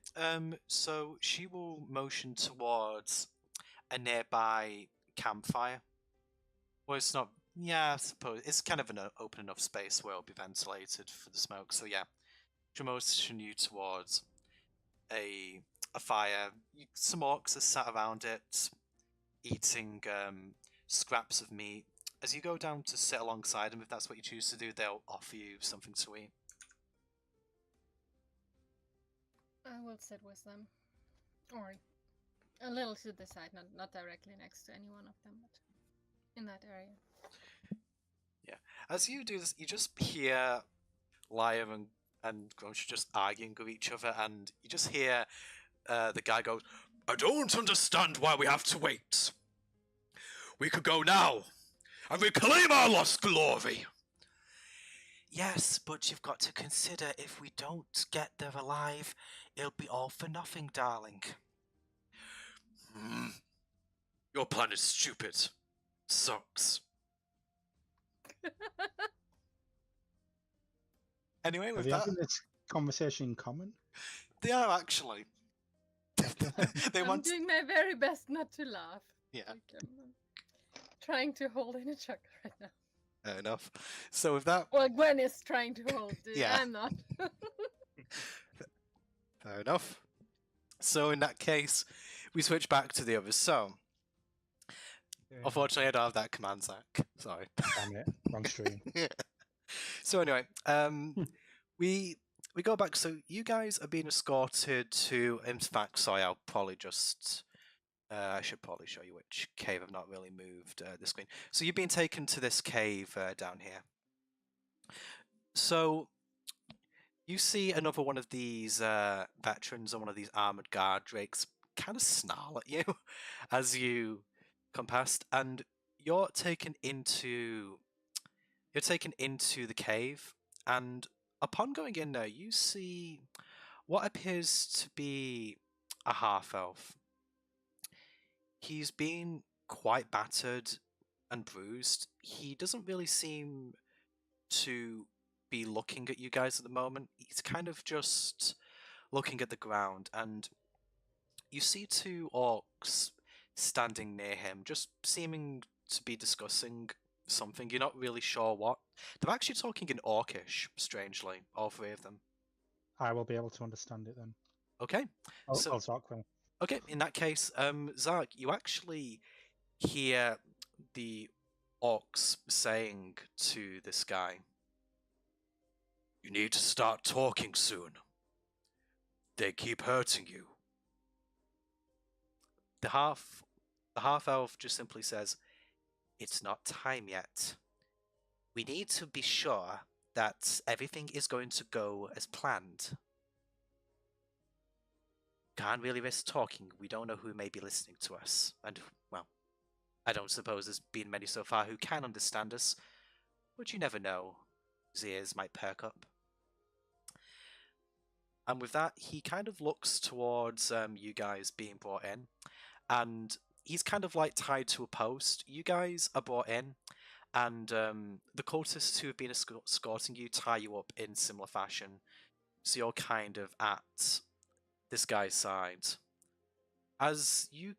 so she will motion towards a nearby campfire. Well, it's not. Yeah, I suppose it's kind of an open enough space where it'll be ventilated for the smoke. So yeah, she'll motion you towards a fire. Some orcs are sat around it, eating scraps of meat. As you go down to sit alongside them, if that's what you choose to do, they'll offer you something to eat. I will sit with them. Or a little to the side, not directly next to any one of them, but in that area. Yeah. As you do this, you just hear Lyre and Grunch just arguing with each other, and you just hear the guy go, "I don't understand why we have to wait. We could go now and reclaim our lost glory." Yes, but you've got to consider if we don't get there alive, it'll be all for nothing, darling. Your plan is stupid. Sucks. Anyway, Are with they that, having this conversation in common? they are actually. They I'm want. doing my very best not to laugh. Yeah. Like, I'm trying to hold in a chuckle right now. Fair enough. So with that, Well, Gwen is trying to hold it. Yeah. I'm not. fair enough. So in that case, we switch back to the others. So, unfortunately, I don't have that command, Zach. Sorry. Damn it, wrong stream. So anyway, we go back. So you guys are being escorted to. In fact, sorry, I'll probably just. I should probably show you which cave. I've not really moved the screen. So you've been taken to this cave down here. So you see another one of these veterans or one of these armored guard drakes kind of snarl at you as you come past, and you're taken into the cave. And upon going in there, you see what appears to be a half-elf. He's been quite battered and bruised. He doesn't really seem to be looking at you guys at the moment. He's kind of just looking at the ground, and you see two orcs standing near him, just seeming to be discussing something. You're not really sure what. They're actually talking in Orcish, strangely, all three of them. I will be able to understand it then. Okay. So- I'll talk then. Okay, in that case, Zark, you actually hear the orcs saying to this guy, "You need to start talking soon. They keep hurting you." The half-elf just simply says, "It's not time yet. We need to be sure that everything is going to go as planned. Can't really risk talking. We don't know who may be listening to us. And, well, I don't suppose there's been many so far who can understand us. But you never know. His ears might perk up." And with that, he kind of looks towards you guys being brought in. And he's kind of like tied to a post. You guys are brought in. And the cultists who have been escorting you tie you up in similar fashion. So you're kind of at this guy's side. As you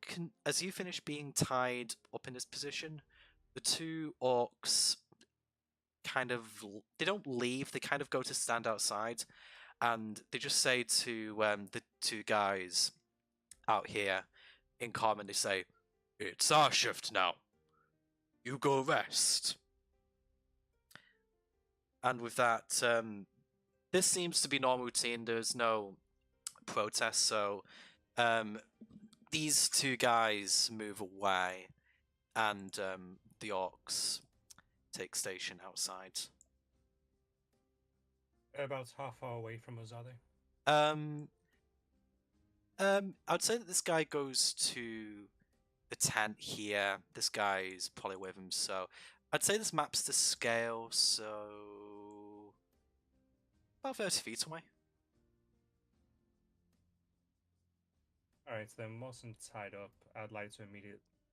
finish being tied up in this position, the two orcs kind of, they don't leave, they kind of go to stand outside, and they just say to the two guys out here in common, they say, "It's our shift now. You go rest." And with that, this seems to be normal routine. There's no protest, so these two guys move away, and the orcs take station outside. About half hour away from us, are they? I'd say that this guy goes to the tent here. This guy's probably with him, so I'd say this map's to scale, so about 30 feet away. Alright, then once I'm tied up, I'd like to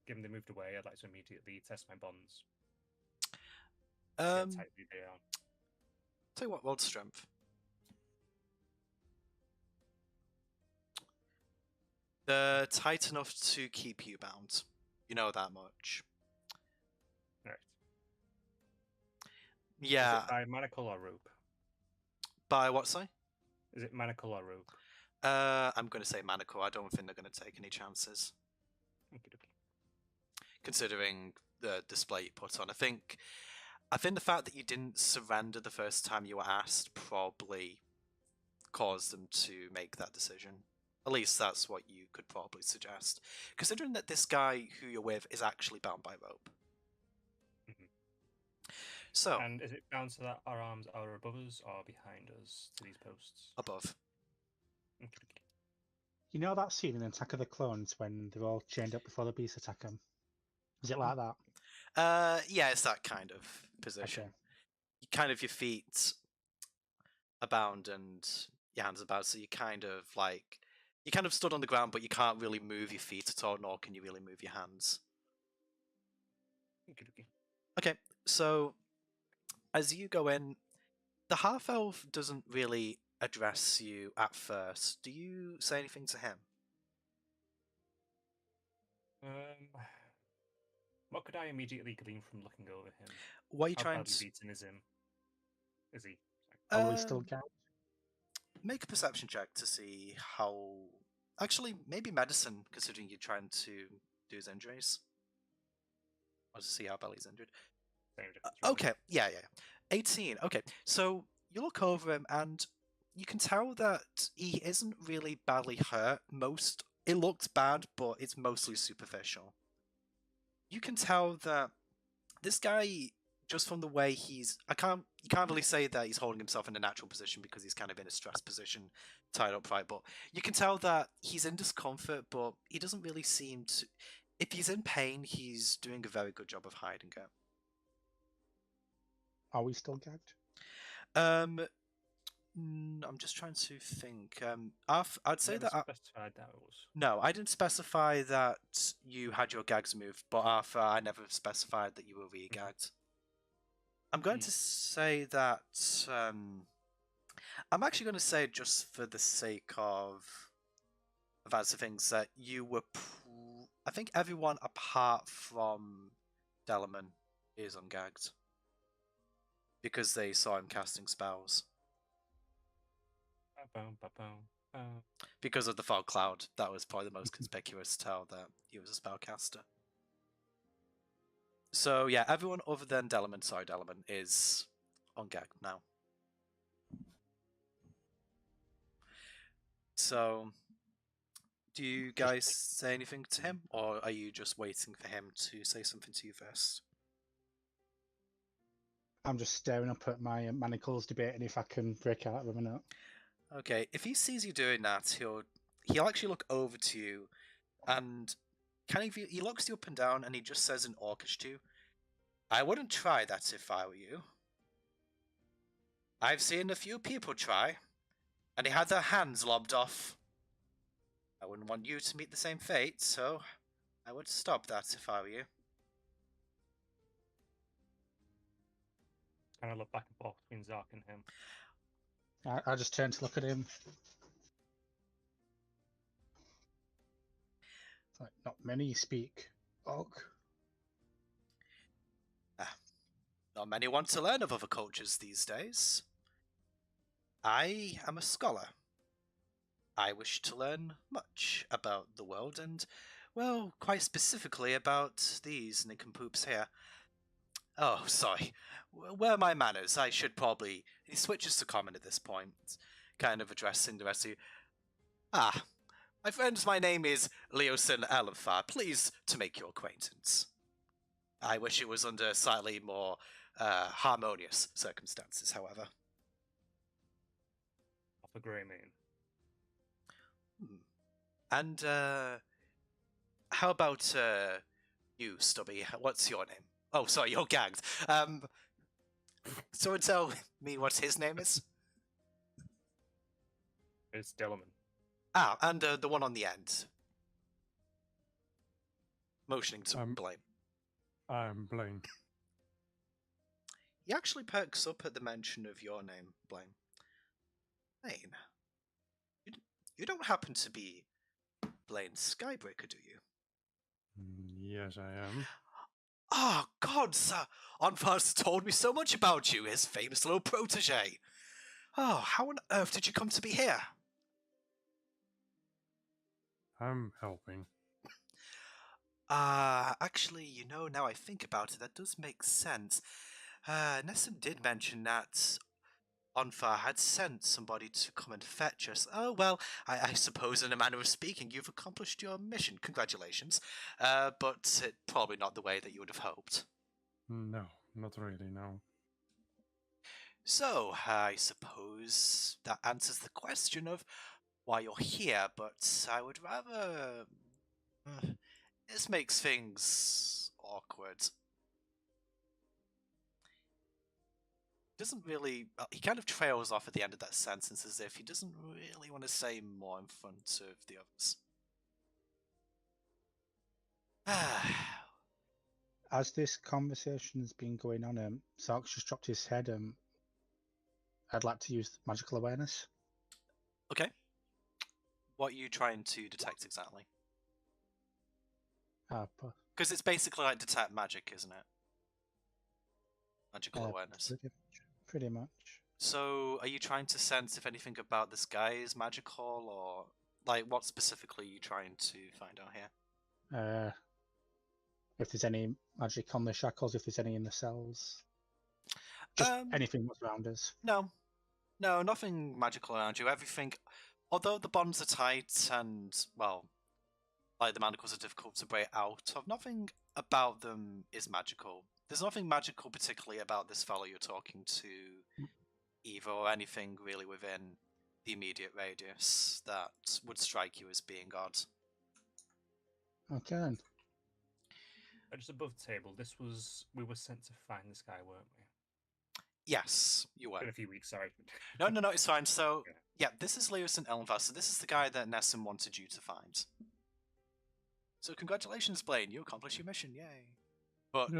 given they moved away, I'd like to immediately test my bonds. See how tightly they are. Tell you what, roll strength. They're tight enough to keep you bound. You know that much. Right. Yeah. Is it by manacle or rope? By what, say? Is it manacle or rope? I'm going to say manacle. I don't think they're going to take any chances. Okey-dokey. Considering the display you put on. I think the fact that you didn't surrender the first time you were asked probably caused them to make that decision. At least that's what you could probably suggest. Considering that this guy who you're with is actually bound by rope. Mhm. So, And is it bound so that our arms are above us or behind us to these posts? above. Okey-dokey. You know that scene in Attack of the Clones when they're all chained up before the beast attack them? Is it like that? Yeah, it's that kind of position. Okay. Your feet are bound and your hands are bound, so you kind of stood on the ground, but you can't really move your feet at all, nor can you really move your hands. Okey-dokey. Okay, so as you go in, the half elf doesn't really address you at first. Do you say anything to him? What could I immediately glean from looking over him? What are you How trying badly to beaten is him? Is he? Probably still gagged. make a perception check to see how? Actually, maybe medicine, considering you're trying to do his injuries, or to see how badly he's injured. Same difference, really. Okay, yeah. 18. Okay, so you look over him and you can tell that he isn't really badly hurt. It looks bad, but it's mostly superficial. You can tell that this guy, just from the way you can't really say that he's holding himself in a natural position because he's kind of in a stressed position, tied up, right? But you can tell that he's in discomfort, but he doesn't really seem to. If he's in pain, he's doing a very good job of hiding it. Are we still gagged? I'm just trying to think. I'd say Never that. specified that it was. No, I didn't specify that you had your gags moved, but Arthur, I never specified that you were re-gagged. I'm going to say that. I'm actually going to say, just for the sake of answer things, that you were. I think everyone apart from Dellerman is ungagged because they saw him casting spells. Because of the fog cloud, that was probably the most conspicuous tell that he was a spellcaster. So yeah, everyone other than Dellerman, is ungagged now. So, do you guys say anything to him, or are you just waiting for him to say something to you first? I'm just staring up at my manacles, debating if I can break out of them or not. Okay, if he sees you doing that, he'll actually look over to you, and he looks you up and down, and he just says in Orcish to you, "I wouldn't try that if I were you. I've seen a few people try, and they had their hands lobbed off. I wouldn't want you to meet the same fate, so I would stop that if I were you." Kind of look back and forth between Zark and him. I just turn to look at him. It's like, not many speak Orc. Not many want to learn of other cultures these days. I am a scholar. I wish to learn much about the world and, well, quite specifically about these nincompoops here. Oh, sorry. Where are my manners? I should probably... He switches to common at this point, kind of addressing the rest of you. Ah, my friends, my name is Leosin Elenfar. Pleased to make your acquaintance. I wish it was under slightly more harmonious circumstances, however. Off a grey mane. And, how about, you, Stubby? What's your name? Oh, sorry, you're gagged. So tell me what his name is? It's Dellerman. Ah, and the one on the end. Motioning to Blaine. I'm Blaine. He actually perks up at the mention of your name, Blaine. Blaine, you don't happen to be Blaine Skybreaker, do you? Yes, I am. Ah, God, sir! Onfar's told me so much about you, his famous little protege. Oh, how on earth did you come to be here? I'm helping. Actually, you know, now I think about it, that does make sense. Nessun did mention that Onfar had sent somebody to come and fetch us. Oh, well, I suppose in a manner of speaking, you've accomplished your mission. Congratulations. But probably not the way that you would have hoped. No, not really, no. So, I suppose that answers the question of why you're here, but I would rather... this makes things awkward. Doesn't really... he kind of trails off at the end of that sentence as if he doesn't really want to say more in front of the others. As this conversation's been going on, Sark's just dropped his head. I'd like to use magical awareness. Okay. What are you trying to detect exactly? Because it's basically like detect magic, isn't it? Magical awareness. Pretty much. So, are you trying to sense if anything about this guy is magical, or like what specifically are you trying to find out here? If there's any magic on the shackles, if there's any in the cells, just anything that's around us. No, nothing magical around you. Everything, although the bonds are tight and well, like the manacles are difficult to break out of, nothing about them is magical. There's nothing magical particularly about this fellow you're talking to, either, or anything really within the immediate radius that would strike you as being odd. Okay. Just above the table, we were sent to find this guy, weren't we? Yes, you were. In a few weeks, sorry. No, it's fine. So, yeah, this is Lewis and Ellenvar, so this is the guy that Nessun wanted you to find. So congratulations, Blaine, you accomplished your mission, yay. But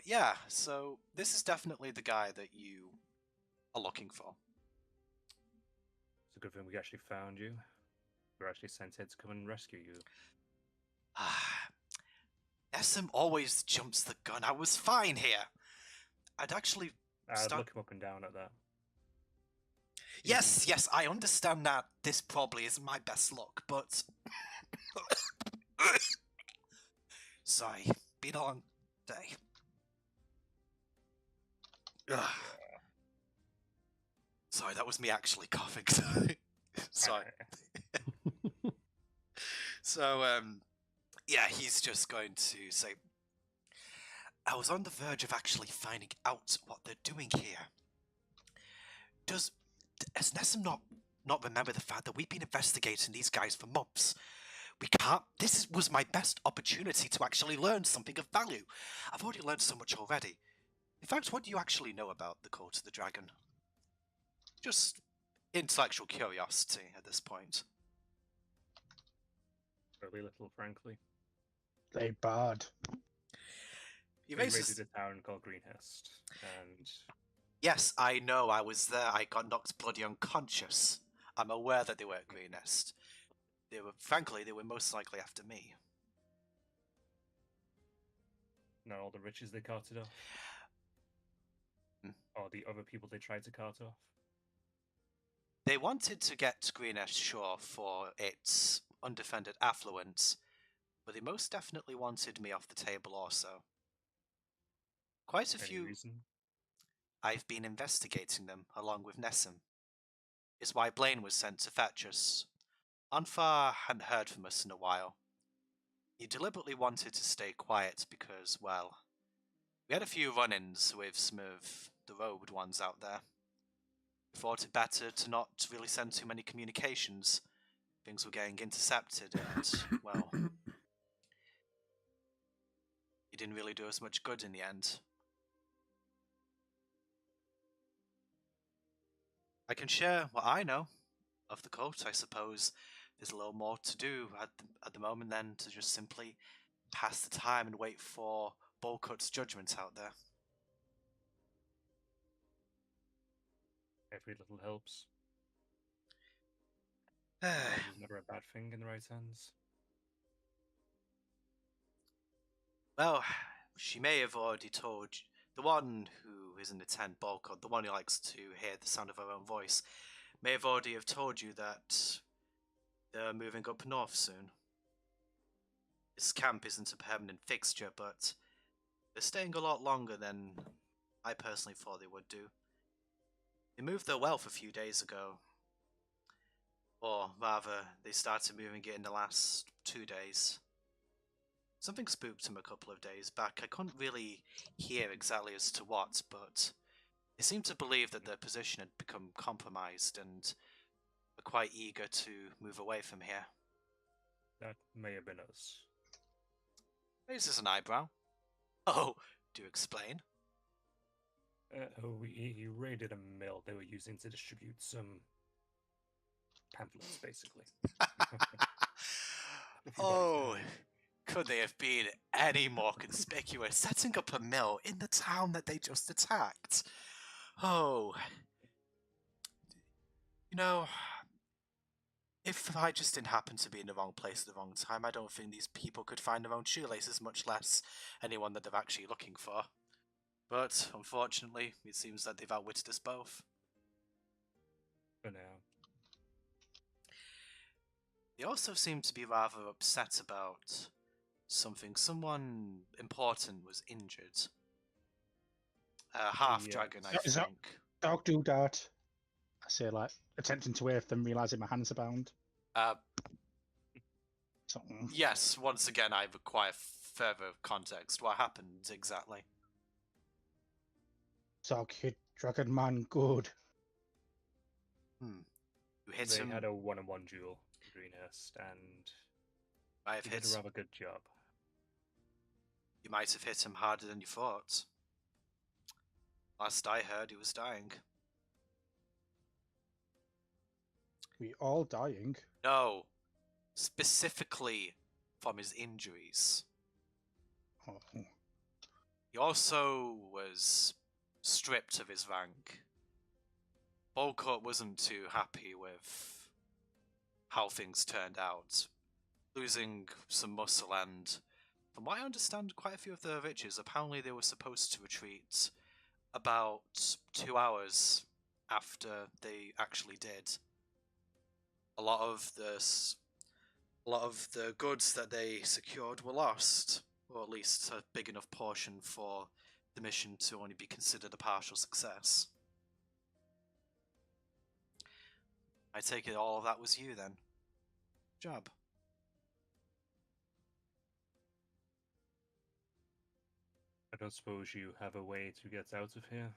yeah, so this is definitely the guy that you are looking for. It's a good thing we actually found you. We're actually sent here to come and rescue you. Nessun always jumps the gun. I was fine here. I'd actually I'd look him up and down at that. Yes, I understand that this probably isn't my best luck, but... Sorry, been a long day. Sorry, that was me actually coughing. Sorry. So, yeah, he's just going to say, I was on the verge of actually finding out what they're doing here. Does Nessun not remember the fact that we've been investigating these guys for months? We can't. Was my best opportunity to actually learn something of value. I've already learned so much already. In fact, what do you actually know about the Court of the Dragon? Just intellectual curiosity at this point. Very little, frankly. They barred. We raided a town called Greenhurst, and... Yes, I know, I was there. I got knocked bloody unconscious. I'm aware that they were at Greenhurst. Frankly, they were most likely after me. Not all the riches they carted off. Or the other people they tried to cart off? They wanted to get Greenest Shore for its undefended affluence, but they most definitely wanted me off the table also. Quite a Any few. reason? I've been investigating them along with Nessim. It's why Blaine was sent to fetch us. Anfar hadn't heard from us in a while. He deliberately wanted to stay quiet because, well, we had a few run-ins with some of the robed ones out there. We thought it better to not really send too many communications. Things were getting intercepted and, well, it didn't really do us much good in the end. I can share what I know of the cult. I suppose there's a little more to do at the moment than to just simply pass the time and wait for Bolcut's judgment out there. Every little helps. Knowledge is never a bad thing in the right hands. Well, she may have already told you, the one who is in the tent, Bolcut, the one who likes to hear the sound of her own voice, may have already have told you that they're moving up north soon. This camp isn't a permanent fixture, but they're staying a lot longer than I personally thought they would do. They moved their wealth a few days ago. Or rather, they started moving it in the last 2 days. Something spooked them a couple of days back. I couldn't really hear exactly as to what, but they seemed to believe that their position had become compromised and were quite eager to move away from here. That may have been us. Raises an eyebrow. Oh, do explain. He raided a mill they were using to distribute some pamphlets, basically. Oh, could they have been any more conspicuous, setting up a mill in the town that they just attacked? Oh, you know, if I just didn't happen to be in the wrong place at the wrong time, I don't think these people could find their own shoelaces, much less anyone that they're actually looking for. But, unfortunately, it seems that they've outwitted us both. For now. They also seem to be rather upset about something. Someone important was injured. A half-dragon, I Is that- think. Dog do that. I say, like, attempting to wave them, realizing my hands are bound. Something. Yes, once again, I require further context. What happened exactly? Dog hit Dragon Man good. You hit They him. had a one-on-one duel, Greenhurst, and I have he did hit. a rather good job. You might have hit him harder than you thought. Last I heard, he was dying. We all dying. No, specifically from his injuries. Oh. He also was stripped of his rank. Bolcott wasn't too happy with how things turned out, losing some muscle and, from what I understand, quite a few of the riches. Apparently they were supposed to retreat about 2 hours after they actually did. A lot of the goods that they secured were lost, or at least a big enough portion for the mission to only be considered a partial success. I take it all of that was you then. Job. I don't suppose you have a way to get out of here?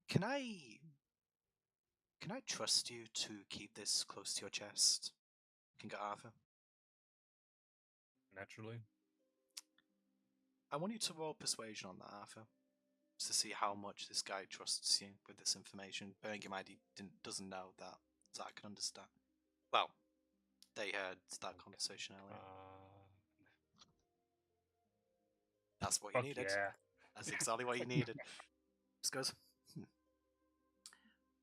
Can I trust you to keep this close to your chest? King Arthur? Naturally. I want you to roll persuasion on that, Arthur. Just to see how much this guy trusts you with this information. Bearing in mind he doesn't know that Zach can understand. Well, they heard that conversation earlier. That's what you Fuck needed. yeah. That's exactly what you needed. Just goes,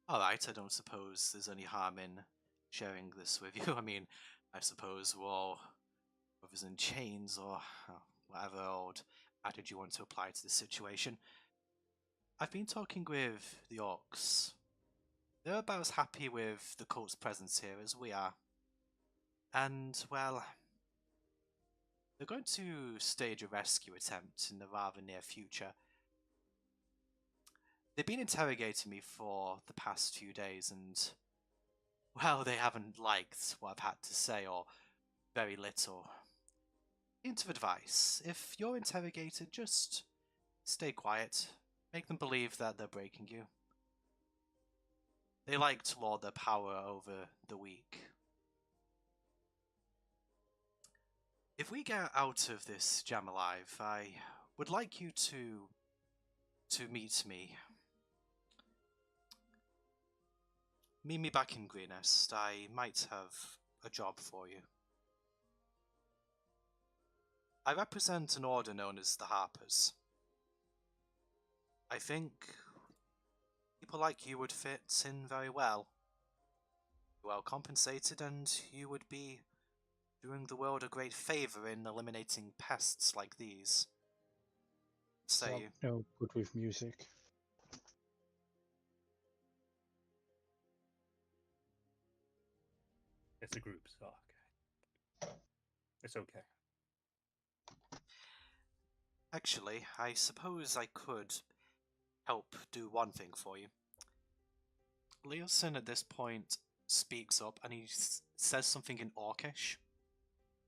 Alright, I don't suppose there's any harm in sharing this with you. I mean, I suppose we're all brothers in chains, or, whatever old adage you want to apply to the situation. I've been talking with the orcs. They're about as happy with the cult's presence here as we are. And, well, they're going to stage a rescue attempt in the rather near future. They've been interrogating me for the past few days and, well, they haven't liked what I've had to say, or very little. Hint of advice: if you're interrogated, just stay quiet. Make them believe that they're breaking you. They like to lord their power over the weak. If we get out of this jam alive, I would like you to meet me. Meet me back in Greenest. I might have a job for you. I represent an order known as the Harpers. I think people like you would fit in very well. Well compensated, and you would be doing the world a great favour in eliminating pests like these. Say So, you. no good with music. It's a group, so okay. It's okay. Actually, I suppose I could help do one thing for you. Leosin at this point speaks up and he says something in Orcish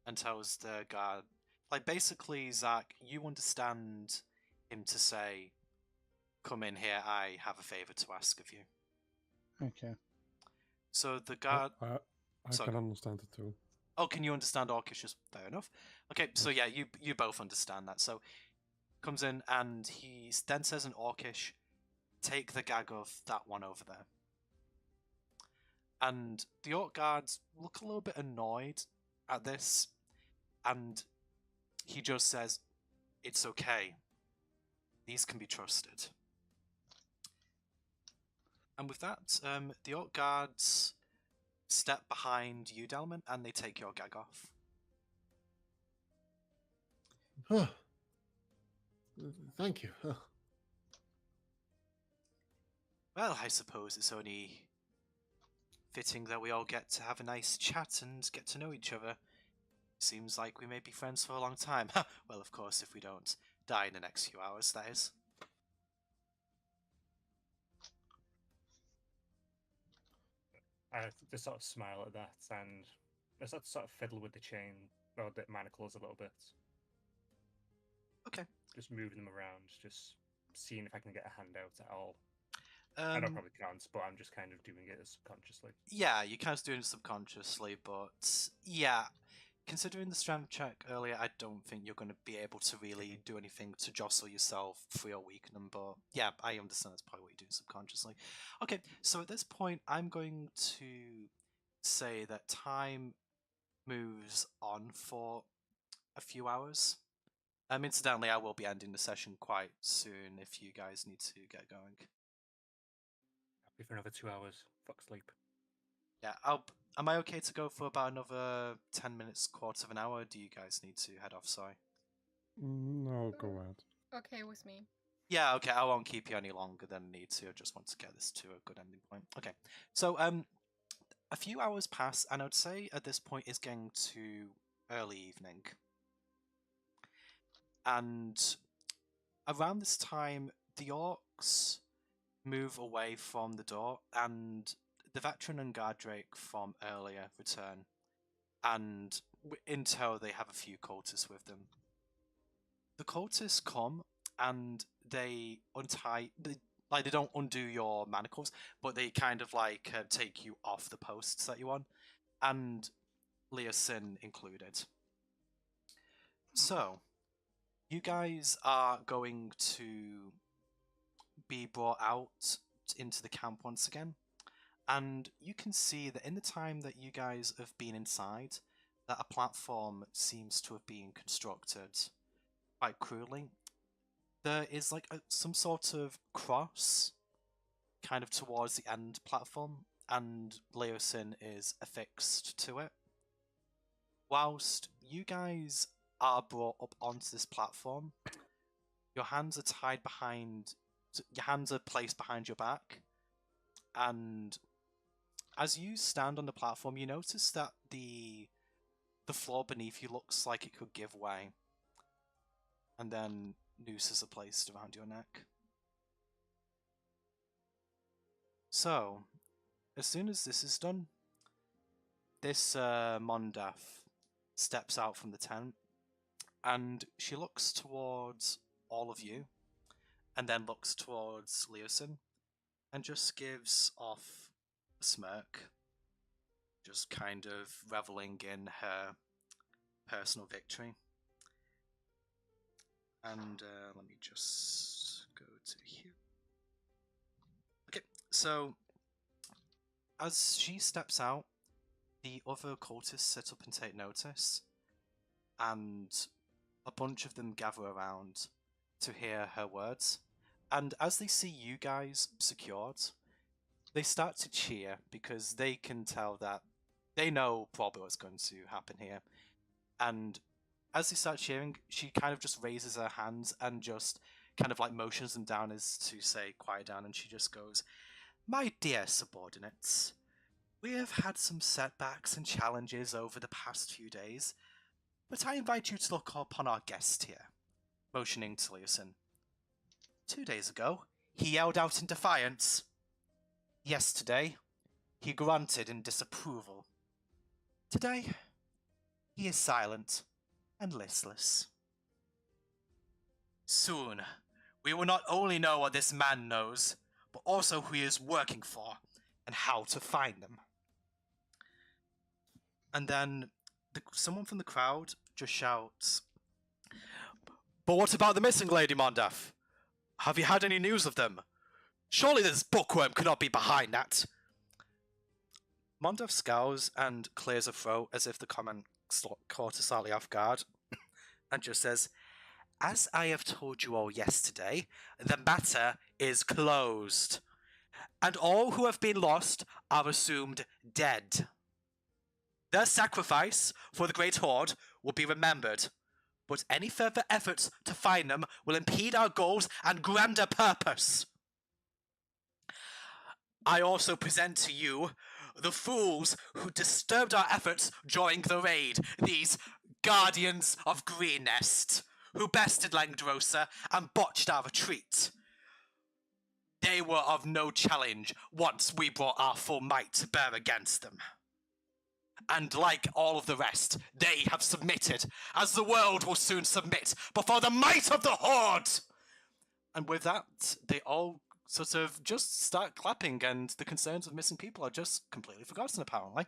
and tells the guard, like, basically, Zach, you understand him to say, "Come in here, I have a favour to ask of you." Okay. So the guard... I Sorry. can understand it too. Oh, can you understand Orcish? Fair enough. Okay, so yeah, you both understand that. So comes in and he then says in Orcish, "Take the gag of that one over there." And the orc guards look a little bit annoyed at this, and he just says, "It's okay. These can be trusted." And with that, the orc guards step behind you, Delman, and they take your gag off. Huh. Thank you. Well, I suppose it's only fitting that we all get to have a nice chat and get to know each other. Seems like we may be friends for a long time. Well, of course, if we don't die in the next few hours, that is. I just sort of smile at that, and I sort of fiddle with the chain, or the manacles a little bit. Okay. Just moving them around, just seeing if I can get a hand out at all. I know I probably can't, but I'm just kind of doing it subconsciously. Yeah, you're kind of doing it subconsciously, but yeah, considering the strength check earlier, I don't think you're going to be able to really do anything to jostle yourself free or weaken them, but yeah, I understand that's probably what you do subconsciously. Okay, so at this point, I'm going to say that time moves on for a few hours. Incidentally, I will be ending the session quite soon if you guys need to get going. Happy for another 2 hours. Fuck sleep. Yeah, am I okay to go for about another 10 minutes, quarter of an hour? Do you guys need to head off? Sorry. No, go ahead. Okay with me. Yeah, okay, I won't keep you any longer than I need to. I just want to get this to a good ending point. Okay, so a few hours pass, and I'd say at this point it's getting to early evening. And around this time, the orcs move away from the door, and the veteran and guard drake from earlier return, and in tow they have a few cultists with them. The cultists come and they untie, they don't undo your manacles, but they kind of like take you off the posts that you're on, and Leosin included. So you guys are going to be brought out into the camp once again, and you can see that in the time that you guys have been inside, that a platform seems to have been constructed quite cruelly. There is like some sort of cross kind of towards the end platform, and Leosin is affixed to it. Whilst you guys are brought up onto this platform. Your hands are tied behind. Your hands are placed behind your back, and as you stand on the platform, you notice that the floor beneath you looks like it could give way, and then nooses are placed around your neck. So, as soon as this is done, this Mondaf steps out from the tent, and she looks towards all of you, and then looks towards Leosin, and just gives off a smirk, just kind of reveling in her personal victory. And let me just go to here. Okay, so as she steps out, the other cultists sit up and take notice, and a bunch of them gather around to hear her words. And as they see you guys secured, they start to cheer because they can tell that they know probably what's going to happen here. And as they start cheering, she kind of just raises her hands and just kind of like motions them down as to say, quiet down, and she just goes, "My dear subordinates, we have had some setbacks and challenges over the past few days, but I invite you to look upon our guest here," motioning to Leosin. "2 days ago, he yelled out in defiance. Yesterday, he grunted in disapproval. Today, he is silent and listless. Soon, we will not only know what this man knows, but also who he is working for and how to find them." And then someone from the crowd just shouts, "But what about the missing Lady Mondaf? Have you had any news of them? Surely this bookworm cannot be behind that." Mondaf scowls and clears a throat as if the comment caught her slightly off guard, and just says, "As I have told you all yesterday, the matter is closed, and all who have been lost are assumed dead. Their sacrifice for the Great Hoard will be remembered, but any further efforts to find them will impede our goals and grander purpose. I also present to you the fools who disturbed our efforts during the raid, these Guardians of Green-Nest, who bested Langdrosa and botched our retreat. They were of no challenge once we brought our full might to bear against them. And like all of the rest, they have submitted, as the world will soon submit before the might of the Horde." And with that, they all sort of just start clapping, and the concerns of missing people are just completely forgotten, apparently.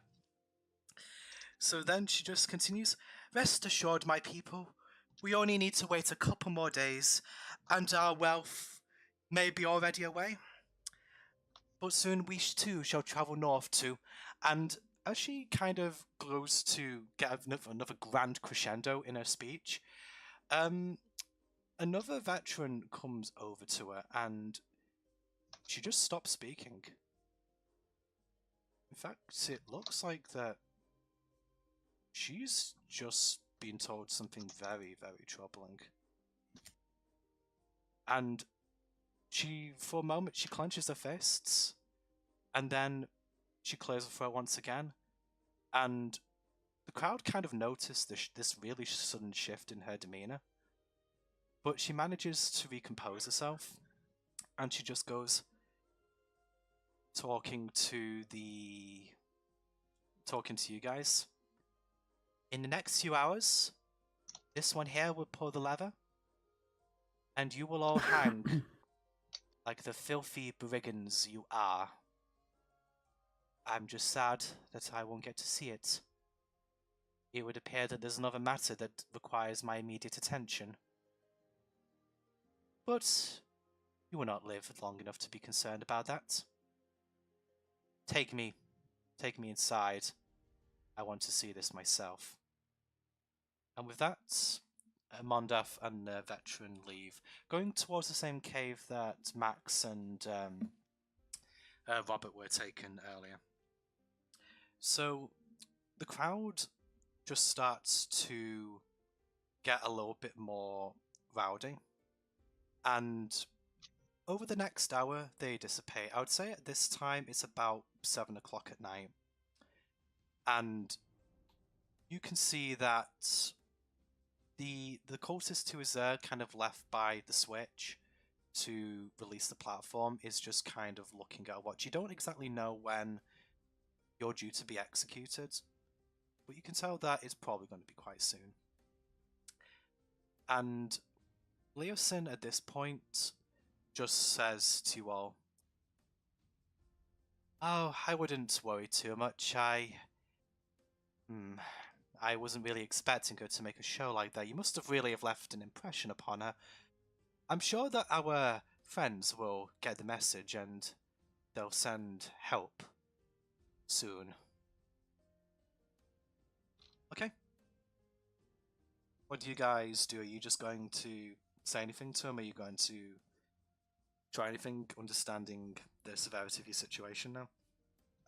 So then she just continues, "Rest assured, my people, we only need to wait a couple more days, and our wealth may be already away. But soon we too shall travel north too," and as she kind of goes to get another grand crescendo in her speech, another veteran comes over to her, and she just stops speaking. In fact, it looks like that she's just been told something very, very troubling. And she, for a moment, she clenches her fists, and then she clears her throat once again, and the crowd kind of notice this really sudden shift in her demeanor. But she manages to recompose herself, and she just goes, talking to you guys. "In the next few hours, this one here will pull the lever, and you will all hang like the filthy brigands you are. I'm just sad that I won't get to see it. It would appear that there's another matter that requires my immediate attention. But you will not live long enough to be concerned about that. Take me inside. I want to see this myself." And with that, Mondaf and the veteran leave, going towards the same cave that Max and Robert were taken earlier. So the crowd just starts to get a little bit more rowdy. And over the next hour, they dissipate. I would say at this time, it's about 7 o'clock at night. And you can see that the cultist who is there, kind of left by the switch to release the platform, is just kind of looking at a watch. You don't exactly know when you're due to be executed, but you can tell that it's probably going to be quite soon. And Leosin at this point just says to you all, "Oh, I wouldn't worry too much. I wasn't really expecting her to make a show like that. You must have really have left an impression upon her. I'm sure that our friends will get the message and they'll send help soon." Okay. What do you guys do? Are you just going to say anything to him? Are you going to try anything, understanding the severity of your situation now?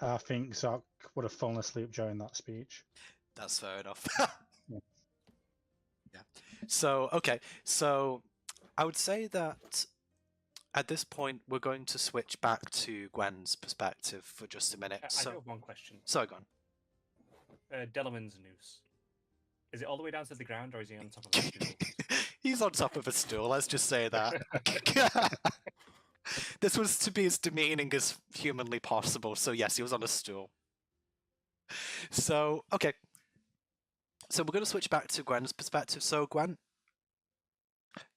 I think Zoc would have fallen asleep during that speech. That's fair enough. Yeah. Yeah. So, okay. So, I would say that at this point, we're going to switch back to Gwen's perspective for just a minute. I do have one question. So, go on. Delamain's noose. Is it all the way down to the ground, or is he on top of a stool? He's on top of a stool, let's just say that. This was to be as demeaning as humanly possible, so yes, he was on a stool. So, okay. So we're going to switch back to Gwen's perspective. So, Gwen,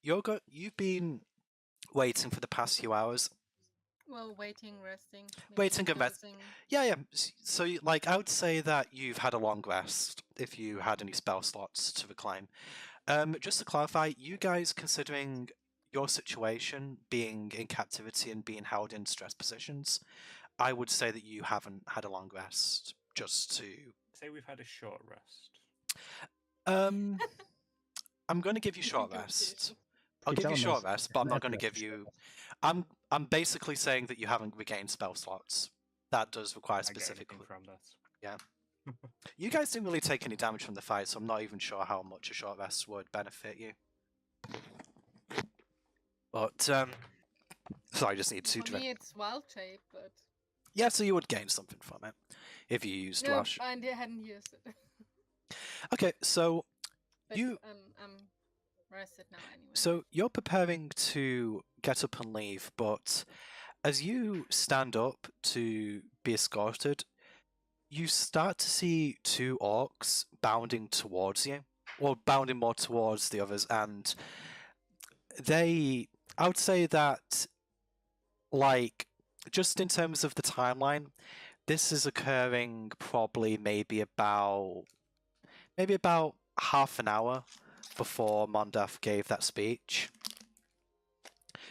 you've been waiting for the past few hours. Well, waiting, resting. maybe Waiting and rest. dozing. Yeah. So, like, I would say that you've had a long rest, if you had any spell slots to reclaim. Just to clarify, you guys, considering your situation, being in captivity and being held in stress positions, I would say that you haven't had a long rest. Just to Say we've had a short rest. I'm going to give you short rest. I'll give you short rest, but I'm not going to give you. I'm basically saying that you haven't regained spell slots. That does require I get specific. anything from that. Yeah. You guys didn't really take any damage from the fight, so I'm not even sure how much a short rest would benefit you. But so I just need to. For me, it's wild shape, but Yeah, so you would gain something from it if you used no, Rush. I hadn't used it. Okay, so But You- I'm rested now anyway. So you're preparing to get up and leave, but as you stand up to be escorted, you start to see two orcs bounding towards you, or bounding more towards the others, and I would say that, like, just in terms of the timeline, this is occurring probably maybe about half an hour before Mondath gave that speech.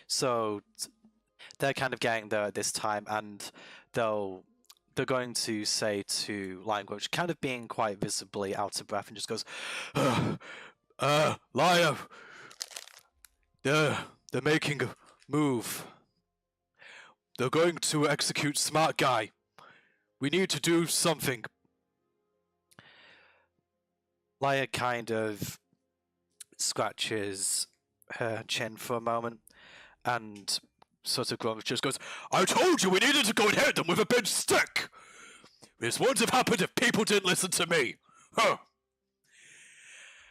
So they're kind of getting there at this time, and they're going to say to Language, kind of being quite visibly out of breath, and just goes, Liar, they're making a move. They're going to execute Smart Guy. We need to do something. Laia kind of scratches her chin for a moment and sort of grunts, just goes, I told you we needed to go and hit them with a big stick! This wouldn't have happened if people didn't listen to me!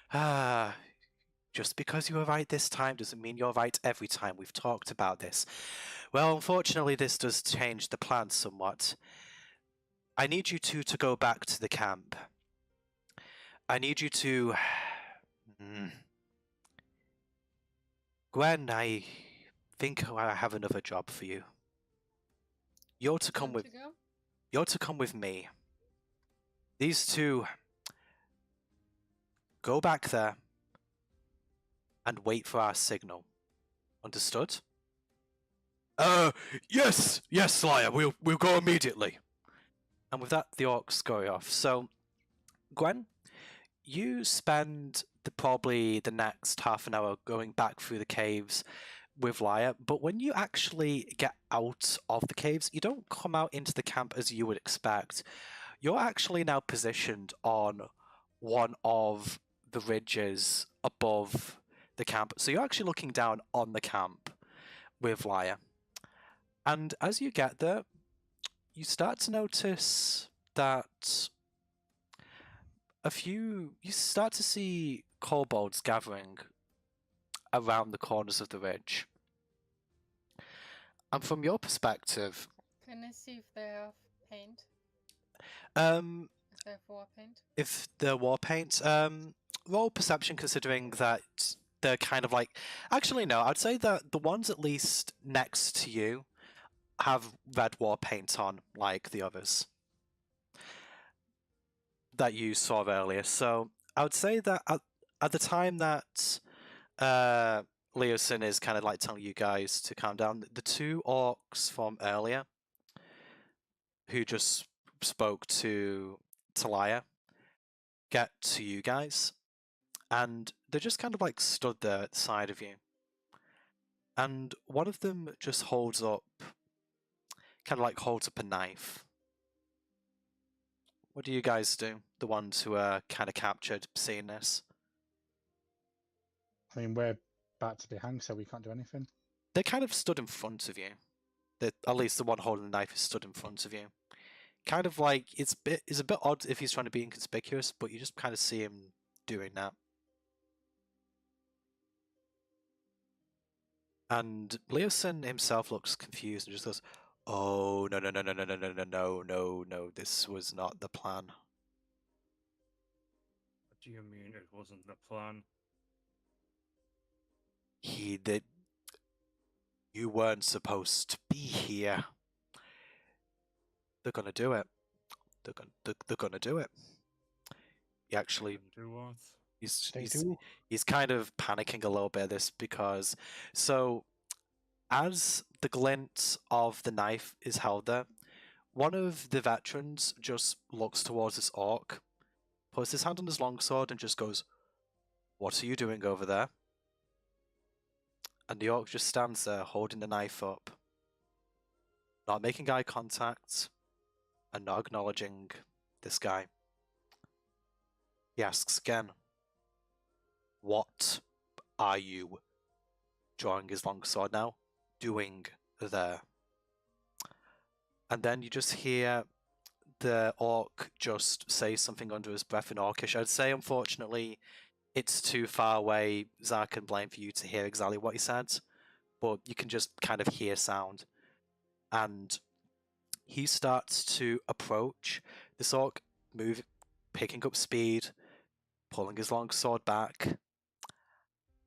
Huh. Just because you were right this time doesn't mean you're right every time. We've talked about this. Well, unfortunately, this does change the plan somewhat. I need you two to go back to the camp. I need you to... Gwen, I think I have another job for you. You're to come Time with... to go? You're to come with me. These two... Go back there and wait for our signal. Understood? Yes, Slayer, we'll go immediately. And with that, the orcs scurry off. So, Gwen, you spend probably the next half an hour going back through the caves with Laia, but when you actually get out of the caves, you don't come out into the camp as you would expect. You're actually now positioned on one of the ridges above the camp. So you're actually looking down on the camp with Lyre. And as you get there, you start to notice that you start to see kobolds gathering around the corners of the ridge. And from your perspective, Can I see if they have paint? If they have war paint? if the war paint, roll perception considering that they're kind of like... Actually, no, I'd say that the ones at least next to you have red war paint on, like the others that you saw earlier. So I would say that at the time that Leosin is kind of like telling you guys to calm down, the two orcs from earlier who just spoke to Talia get to you guys, and they're just kind of like stood there at the side of you. And one of them just holds up a knife. What do you guys do? The ones who are kind of captured seeing this? I mean, we're about to be hanged, so we can't do anything. They kind of stood in front of you. At least the one holding the knife is stood in front of you. Kind of like, it's a bit odd if he's trying to be inconspicuous, but you just kind of see him doing that. And Leosin himself looks confused and just goes, "Oh, no, this was not the plan." What do you mean it wasn't the plan? You weren't supposed to be here. They're gonna do it. They're gonna do it. He actually... Do what? He's kind of panicking a little bit of this because... So, as the glint of the knife is held there, one of the veterans just looks towards this orc, puts his hand on his longsword and just goes, "What are you doing over there?" And the orc just stands there holding the knife up, not making eye contact and not acknowledging this guy. He asks again, "What are you," drawing his longsword now, "doing there?" And then you just hear the orc just say something under his breath in Orcish. I'd say, unfortunately, it's too far away, Zark and Blaine, for you to hear exactly what he said, but you can just kind of hear sound. And he starts to approach this orc, picking up speed, pulling his longsword back,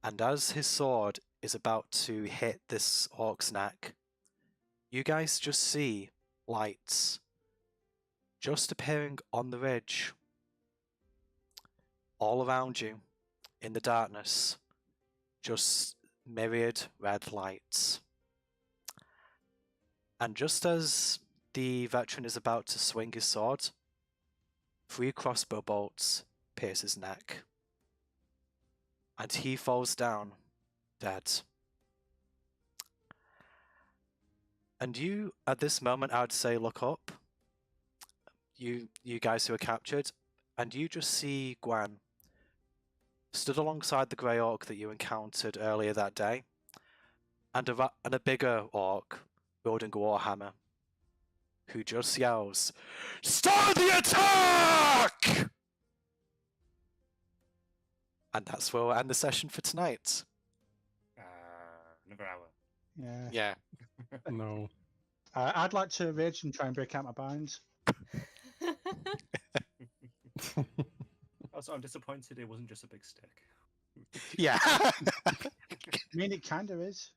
and as his sword is about to hit this orc's neck, you guys just see lights just appearing on the ridge, all around you, in the darkness, just myriad red lights. And just as the veteran is about to swing his sword, 3 crossbow bolts pierce his neck, and he falls down dead. And you, at this moment, I would say, look up. You guys who are captured, and you just see Gwen stood alongside the grey orc that you encountered earlier that day, and a bigger orc wielding a warhammer, who just yells, "Start the attack!" And that's where we'll end the session for tonight. Another hour. Yeah. Yeah. No. I'd like to rage and try and break out my binds. Also, I'm disappointed it wasn't just a big stick. Yeah. I mean, it kind of is.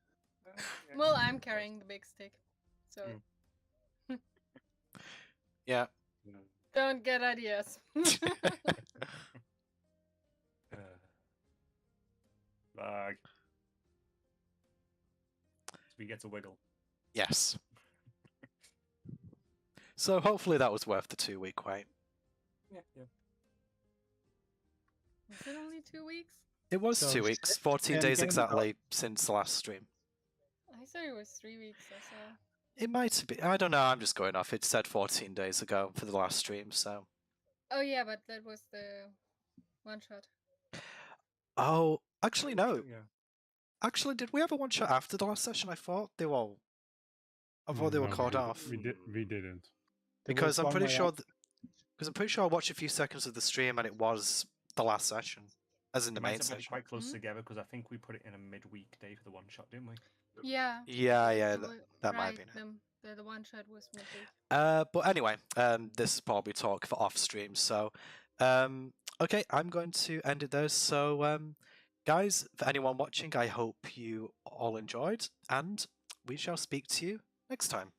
Well, I'm carrying the big stick, so Yeah. don't get ideas. Lag. So we get to wiggle. Yes. So hopefully that was worth the 2-week wait. Yeah. Was it only 2 weeks? It was So 2 weeks, it's 14 in days game exactly since the last stream. I thought it was 3 weeks or so. It might be. I don't know. I'm just going off. It said 14 days ago for the last stream, so. Oh yeah, but that was the one shot. Oh, actually, no. Yeah. Actually, did we have a one shot after the last session? I thought they were all. I thought they were No, called didn't. off. We didn't. There Because was I'm one pretty where sure. Because I'm pretty sure I watched a few seconds of the stream and it was the last session, as in the We might main have had it session. quite close Hmm? together because I think we put it in a midweek day for the one shot, didn't we? Yeah. Yeah, we- that might right, be it. the one shot was midweek. But anyway, this is probably talk for off stream. So, okay, I'm going to end it there. So, guys, for anyone watching, I hope you all enjoyed, and we shall speak to you next time.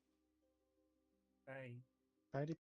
Bye. Friday